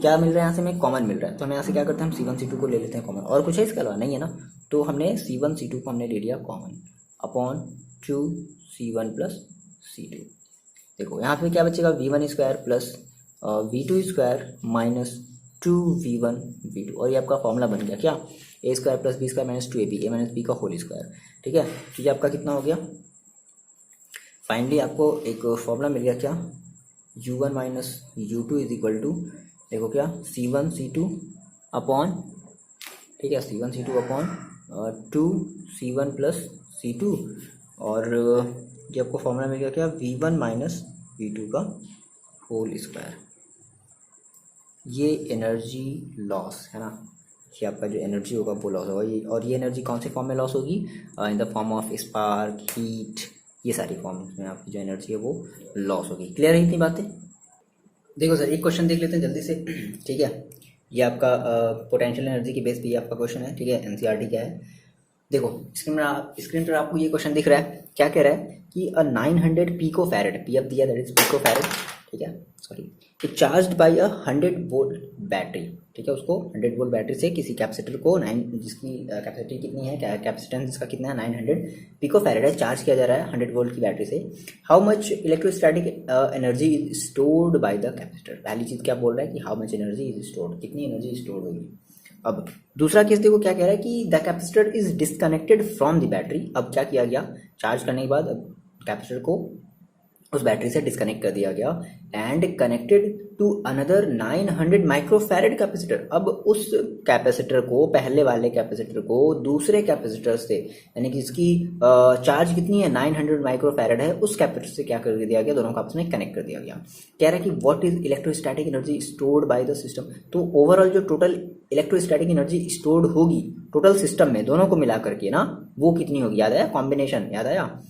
क्या मिल रहा है यहाँ से हमें, कॉमन मिल रहा है, तो हम यहाँ से क्या करते हैं, हम C1 C2 को ले लेते हैं कॉमन, और कुछ है इसके अलावा नहीं है ना, तो हमने C1 C2 को हमने ले लिया common upon 2 C1 plus C2। देखो यहाँ पे क्या बचेगा V1 square plus V2 square minus 2V1 V2, और ये आपका फॉर्मूला बन गया क्या, A square plus B square minus 2AB A minus B का होल स्क्वायर, ठीक है, तो ये आपका कितना हो गया, फाइनली आपको एक फॉर्मूला मिल गया क्या, U1 minus U2 is equal to, देखो क्या C1 C2 अपॉन, ठीक है, C1 C2 upon 2 C1 plus C2, और ये आपको फॉर्मूला मिल गया क्या, V1 माइनस V2 का होल स्क्वायर। ये एनर्जी लॉस है ना, ये आपका जो एनर्जी होगा वो लॉस होगा, ये, और ये एनर्जी कौन से फॉर्म में लॉस होगी, इन the form of spark, heat, ये सारी फॉर्म्स में आपकी जो एनर्जी है वो लॉस होगी। क्लियर है इतनी बातें। देखो सर एक क्वेश्चन देख लेते हैं जल्दी से, ठीक है, ये आपका पोटेंशियल एनर्जी की बेस पे ये आपका क्वेश्चन है, ठीक है, एनसीईआरटी का है। देखो स्क्रीन पर आपको ये क्वेश्चन दिख रहा है, क्या कह रहा है कि 900 पिको फैरेड, पी एफ दिया दैट इज पिको फैरेड, ठीक है, sorry, charged by 100 volt battery, ठीक है, उसको 100 वोल्ट बैटरी से किसी कैपेसिटर को जिसकी कैपेसिटी कितनी है, कैपेसिटेंस इसका कितना है 900 पिको फैरेड है, चार्ज किया जा रहा है 100 वोल्ट की बैटरी से। How much electrostatic energy is stored by the capacitor, पहली चीज़ क्या बोल रहा है कि how much energy is stored, कितनी एनर्जी स्टोर होगी। अब दूसरा केस देखो क्या कह रहा है कि the capacitor is disconnected from the battery, अब क्या किया गया, चार्ज करने के बाद अब कैपेसिटर को उस बैटरी से डिस्कनेक्ट कर दिया गया and connected to another 900 microfarad capacitor, अब उस कैपेसिटर को, पहले वाले कैपेसिटर को दूसरे कैपेसिटर से, यानी कि इसकी चार्ज कितनी है 900 माइक्रोफैरेड है, उस कैपेसिटर से क्या कर दिया गया, दोनों को आपस में कनेक्ट कर दिया गया। कह रहा है कि what is electrostatic energy stored by the system, तो ओवरऑल जो टोटल इलेक्ट्रोस्टैटिक एनर्जी स्टोर्ड होगी टोटल सिस्टम में दोनों को मिला करके ना, वो कितनी होगी, याद आया, कॉम्बिनेशन याद आया।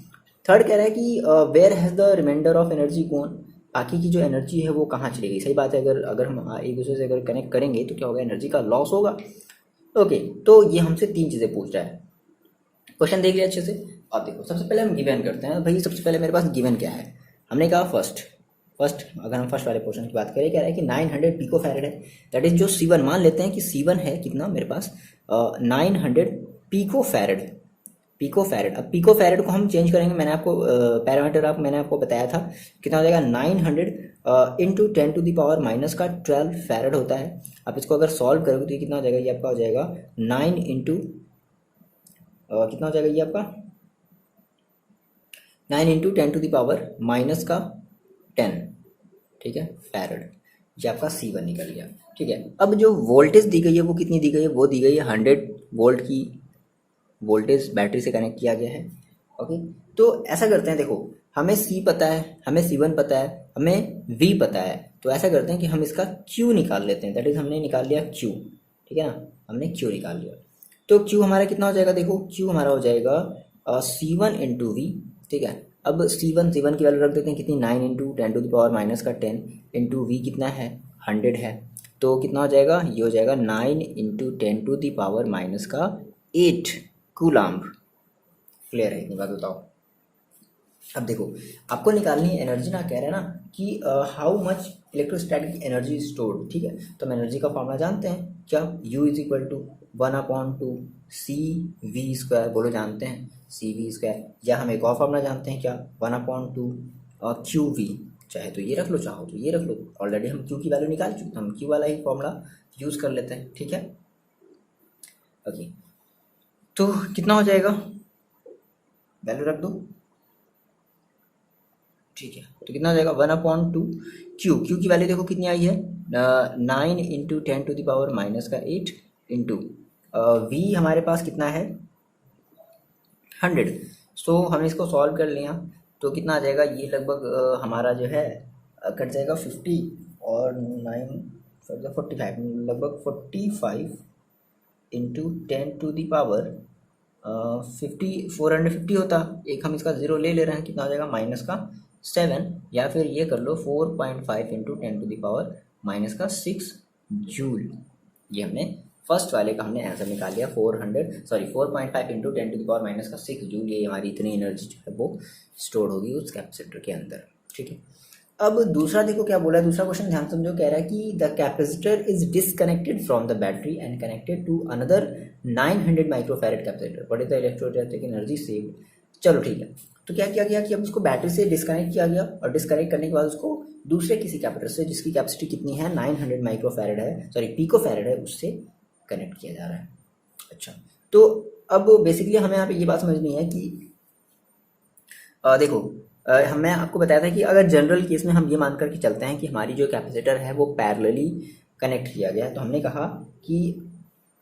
थर्ड कह रहा है कि where has the remainder of energy gone, बाकी की जो एनर्जी है वो कहाँ चली गई। सही बात है, अगर हम एक दूसरे से अगर कनेक्ट करेंगे तो क्या होगा, एनर्जी का लॉस होगा। ओके, तो ये हमसे तीन चीज़ें पूछ रहा है। क्वेश्चन देख लिया अच्छे से। अब देखो सबसे पहले हम गिवन करते हैं भाई, सबसे पहले मेरे पास गिवन क्या है, हमने कहा फर्स्ट अगर हम फर्स्ट वाले पोर्शन की बात करें, कह रहा है कि 900 पिको फैरेड है, दैट इज जो C1, मान लेते हैं कि C1 है कितना मेरे पास 900 पिको फैरेड। अब पिको फैरेड को हम चेंज करेंगे, मैंने आपको पैरामीटर मैंने आपको बताया था कितना हो जाएगा 900 into 10 to the power minus का 12 फैरेड होता है। आप इसको अगर सॉल्व करोगे तो ये कितना हो जाएगा, ये आपका हो जाएगा 9 इंटू कितना हो जाएगा ये आपका 9 × 10⁻⁻, ठीक है, फैरड। ये आपका C1 निकल गया। ठीक है, अब जो वोल्टेज दी गई है वो कितनी दी गई है, वो दी गई है 100 वोल्ट की वोल्टेज बैटरी से कनेक्ट किया गया है। ओके, तो ऐसा करते हैं, देखो हमें C पता है, हमें C1 पता है, हमें V पता है, तो ऐसा करते हैं कि हम इसका Q निकाल लेते हैं। दैट इज हमने निकाल लिया Q, ठीक है ना, हमने Q निकाल लिया। तो Q हमारा कितना हो जाएगा, देखो Q हमारा हो जाएगा C1 इंटू वी। ठीक है, अब C1 की वैल्यू रख देते हैं कितनी, 9 × 10⁻⁻10 इंटू वी कितना है, 100 है। तो कितना हो जाएगा, ये हो जाएगा 9 × 10⁻⁻8 कूलाम्ब। क्लियर है इतनी बात, बताओ। अब देखो आपको निकालनी है एनर्जी ना, कह रहे हैं ना कि how much electrostatic energy stored. ठीक है, तो हम एनर्जी का फॉर्मूला जानते हैं क्या, U is equal to 1/2 CV², बोलो जानते हैं CV², या हम एक और फॉर्मूला जानते हैं क्या, 1/2 QV। चाहे तो ये रख लो, चाहो तो ये रख लो, ऑलरेडी हम Q की वैल्यू निकाल चुके हैं, हम Q वाला ही फॉर्मूला यूज़ कर लेते हैं। ठीक है, ओके, तो कितना हो जाएगा, वैल्यू रख दो। ठीक है, तो कितना हो जाएगा 1/2 क्यू की वैल्यू देखो कितनी आई है, 9 × 10⁻⁻8 इंटू वी हमारे पास कितना है 100। सो हमने इसको सॉल्व कर लिया, तो कितना आ जाएगा, ये लगभग हमारा जो है कट जाएगा 50 और 9 45, लगभग 45 इंटू 10⁻50 450 होता। एक हम इसका ज़ीरो ले रहे हैं, कितना हो जाएगा -7, या फिर ये कर लो 4.5 इंटू 10⁻⁻6 जूल। ये हमने फर्स्ट वाले का हमने आंसर निकाल लिया, 4.5 इंटू 10⁻6 जूल। ये हमारी इतनी एनर्जी जो है वो स्टोर होगी उस कैपेसिटर के अंदर। ठीक है, अब दूसरा देखो क्या बोला है, दूसरा क्वेश्चन ध्यान समझो, कह रहा है कि the capacitor is disconnected from the battery and connected to another 900 microfarad capacitor, what is the electrostatic energy saved. चलो ठीक है, तो क्या किया गया कि अब इसको बैटरी से डिस्कनेक्ट किया गया, और डिस्कनेक्ट करने के बाद उसको दूसरे किसी कैपेसिटर से जिसकी कैपेसिटी कितनी है 900 माइक्रोफैरेड है, सॉरी पिकोफैरेड है, उससे कनेक्ट किया जा रहा है। अच्छा, तो अब बेसिकली हमें यहाँ पे ये बात समझनी है कि देखो मैं आपको बताया था कि अगर जनरल केस में हम ये मान करके चलते हैं कि हमारी जो कैपेसिटर है वो पैरेलली कनेक्ट किया गया है, तो हमने कहा कि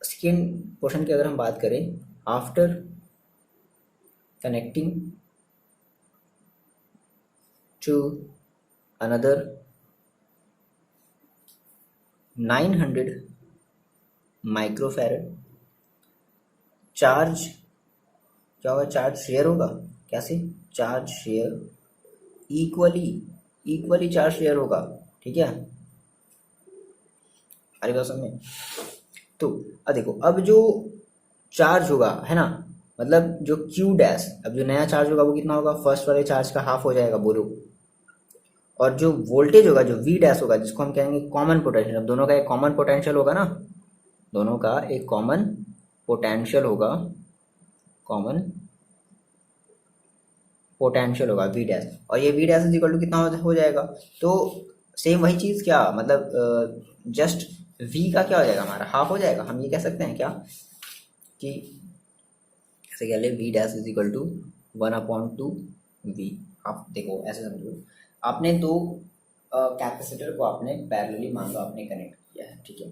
सेकेंड पोर्शन की अगर हम बात करें, after connecting to another 900 microfarad, charge क्या होगा, चार्ज शेयर होगा। कैसे, charge share equally charge share होगा। ठीक है, अरे बात समझे। तो अब देखो, अब जो चार्ज होगा है ना, मतलब जो Q डैश, अब जो नया चार्ज होगा वो कितना होगा, फर्स्ट वाले चार्ज का हाफ हो जाएगा, बोलो। और जो वोल्टेज होगा, जो V डैश होगा, जिसको हम कहेंगे कॉमन पोटेंशियल, अब दोनों का एक कॉमन पोटेंशियल होगा ना, दोनों का एक कॉमन पोटेंशियल होगा, कॉमन पोटेंशियल होगा V डैश, और ये V dash is equal to कितना हो जाएगा, तो सेम वही चीज़, क्या मतलब जस्ट V का क्या हो जाएगा, हमारा हाफ हो जाएगा। हम ये कह सकते हैं क्या कि ऐसे कह ले V dash is equal to 1/2 V। आप देखो ऐसे समझो, आपने दो कैपेसिटर को आपने पैरेलली मान लो आपने कनेक्ट किया है। ठीक है,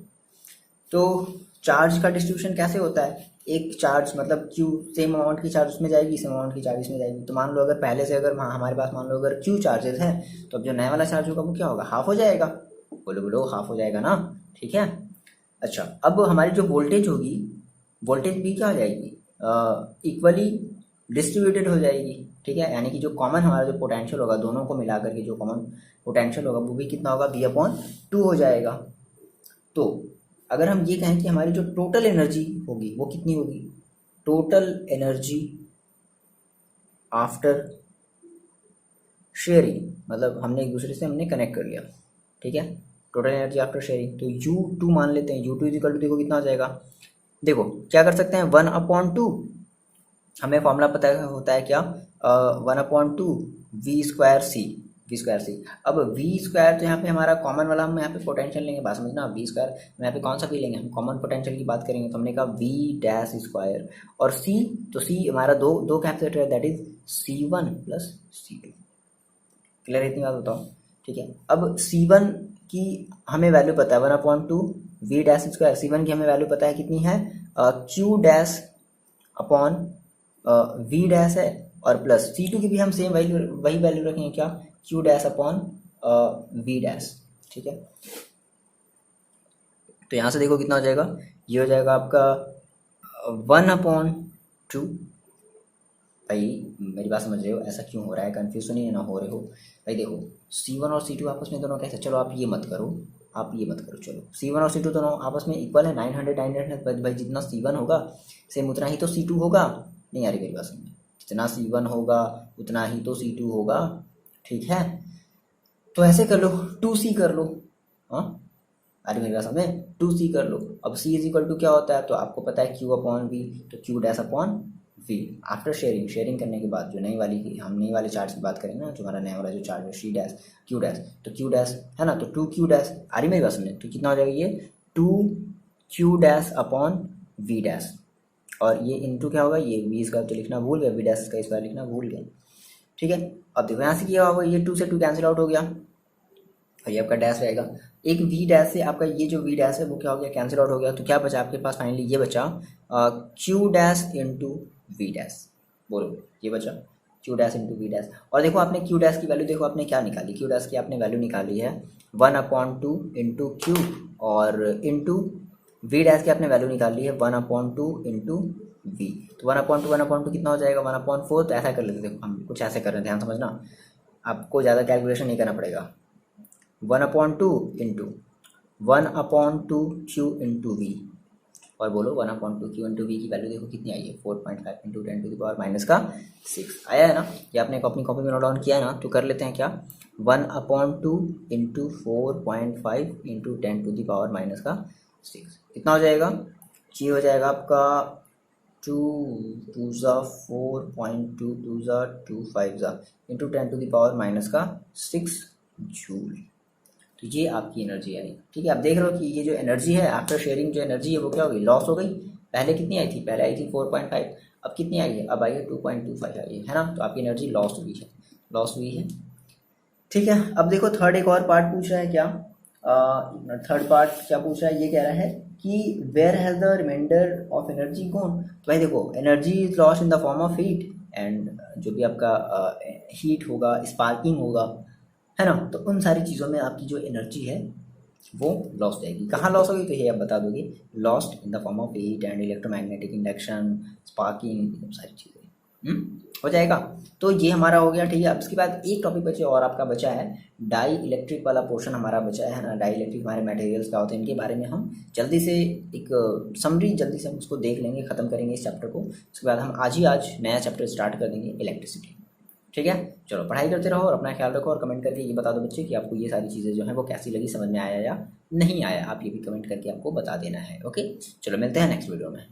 तो चार्ज का डिस्ट्रीब्यूशन कैसे होता है, एक चार्ज मतलब Q सेम अमाउंट की चार्ज उसमें जाएगी, सेम अमाउंट की चार्ज इसमें जाएगी। तो मान लो अगर पहले से अगर हमारे पास मान लो अगर Q चार्जेस हैं, तो अब जो नया वाला चार्ज होगा वो क्या होगा, हाफ हो जाएगा। बोलो बोलो, हाफ हो जाएगा ना। ठीक है, अच्छा, अब हमारी जो वोल्टेज होगी, वोल्टेज भी क्या हो जाएगी, इक्वली डिस्ट्रीब्यूटेड हो जाएगी। ठीक है, यानी कि जो कॉमन हमारा जो पोटेंशियल होगा, दोनों को मिला करके जो कॉमन पोटेंशियल होगा वो भी कितना होगा, V/2 हो जाएगा। तो अगर हम ये कहें कि हमारी जो टोटल एनर्जी होगी वो कितनी होगी, टोटल एनर्जी आफ्टर शेयरिंग, मतलब हमने एक दूसरे से हमने कनेक्ट कर लिया। ठीक है, टोटल एनर्जी आफ्टर शेयरिंग, तो U2 मान लेते हैं। U2 इज इक्वल टू देखो कितना हो जाएगा, देखो क्या कर सकते हैं, 1/2, हमें फॉर्मूला पता होता है क्या, 1/2 V²C। वी स्क्वायर सी। अब वी स्क्वायर तो यहाँ पे हमारा कॉमन वाला, हम यहाँ पे पोटेंशियल लेंगे, बात समझना। वी स्क्वायर यहाँ पे कौन सा वी लेंगे, हम कॉमन पोटेंशियल की बात करेंगे, तो हमने कहा वी डैश स्क्वायर। और सी, तो सी हमारा दो कैपेसिटर है, that is C1 plus C2। Clear है इतनी बात बताओ, ठीक है। अब C1 की हमें वैल्यू पता है 1/2 वी डैश स्क्वायर। C1 की हमें वैल्यू पता है कितनी है, Q dash upon V dash है, और प्लस C2 की भी हम सेम वही वैल्यू रखेंगे, क्या, Q dash upon V dash, ठीक है। तो यहाँ से देखो कितना हो जाएगा, ये हो जाएगा आपका 1/2। भाई मेरी बात समझ रहे हो, ऐसा क्यों हो रहा है, कंफ्यूज तो नहीं है ना हो रहे हो। भाई देखो C1 और C2 आपस में दोनों कैसे, चलो आप ये मत करो, चलो C1 और C2 दोनों आपस में इक्वल है, 900 भाई जितना C1 होगा सेम उतना ही तो C2 होगा। नहीं आ रही मेरी बात समझ, जितना C1 होगा उतना ही तो C2 होगा, ठीक है। तो ऐसे कर लो, 2C कर लो, हाँ अरे मेरी बात समझे, 2C कर लो। अब C इज इक्वल टू क्या होता है, तो आपको पता है Q अपॉन V, तो Q dash upon V। After sharing करने के बाद जो हम नई वाले चार्ज की बात करेंगे ना, जो हमारा नया वाला जो चार्ज है C डैश Q डैश, तो Q डैश है ना, तो 2Q डैश, आ रही मेरी बात समझे, तो कितना हो जाएगा ये 2Q dash upon V dash, और ये इंटू क्या होगा, ये V स्क्वायर तो लिखना भूल गया, V डैश का स्क्वायर लिखना भूल गया, ठीक है। अब देखो यहाँ से क्या होगा, ये 2 से 2 कैंसिल आउट हो गया, और ये आपका डैश रहेगा। एक वी डैश से आपका ये जो वी डैश है वो क्या हो गया, कैंसिल आउट हो गया, तो क्या बचा आपके पास फाइनली, ये बचा Q dash into V dash, बोलो ये बचा Q dash into V dash. और देखो आपने Q डैश की वैल्यू देखो आपने क्या निकाली, Q डैश की आपने वैल्यू निकाली है 1/2 इंटू Q, और इंटू वी डैश की आपने वैल्यू निकाली है 1/2 इंटू वी। तो 1/2 कितना हो जाएगा, 1/4। तो ऐसा कर लेते, देखो हम कुछ ऐसे कर रहे हैं, ध्यान समझना, आपको ज़्यादा कैलकुलेशन नहीं करना पड़ेगा। 1/2 इंटू 1/2 Q इंटू वी, और बोलो 1/2 Q इंटू वी की वैल्यू देखो कितनी आई है, 4.5 इंटू 10⁻⁻6 आया है ना। ये आपने अपनी कॉपी में नोट डाउन किया है ना, तो कर लेते हैं क्या, 1/2 इंटू 4.5 इंटू 10⁻⁻6 कितना हो जाएगा, ये हो जाएगा आपका 2 2 4.2 2 2 5 इंटू 10⁻⁻6 जूल। तो ये आपकी एनर्जी आई, ठीक है। आप देख रहे हो कि ये जो एनर्जी है आफ्टर शेयरिंग, जो एनर्जी है वो क्या होगी, लॉस हो गई। पहले कितनी आई थी, पहले आई थी 4.5, अब कितनी आई है, अब आई है 2.25 आई है ना। तो आपकी एनर्जी लॉस हुई है, ठीक है। अब देखो थर्ड एक और पार्ट पूछ रहा है, क्या थर्ड पार्ट क्या पूछ रहा है, ये कह रहा है कि where has the remainder of energy gone. तो भाई देखो energy is lost in the form of heat, and जो भी आपका हीट होगा, स्पार्किंग होगा, है ना, तो उन सारी चीज़ों में आपकी जो एनर्जी है वो लॉस जाएगी। कहाँ लॉस होगी, तो ये आप बता दोगे, lost in the form of heat and electromagnetic induction, sparking, सारी चीज़ें हो जाएगा। तो ये हमारा हो गया, ठीक है। अब इसके बाद एक टॉपिक बचे और आपका बचा है डाई इलेक्ट्रिक वाला पोर्शन हमारा बचा है ना। डाई इलेक्ट्रिक हमारे मटेरियल्स क्या होते हैं, इनके बारे में हम जल्दी से एक समरी जल्दी से हम उसको देख लेंगे, ख़त्म करेंगे इस चैप्टर को। उसके बाद हम आज नया चैप्टर स्टार्ट कर देंगे, इलेक्ट्रिसिटी, ठीक है। चलो पढ़ाई करते रहो और अपना ख्याल रखो, और कमेंट करके ये बता दो बच्चे कि आपको ये सारी चीज़ें जो हैं वो कैसी लगी, समझ में आया या नहीं आया, आप ये भी कमेंट करके आपको बता देना है। ओके, चलो मिलते हैं नेक्स्ट वीडियो में।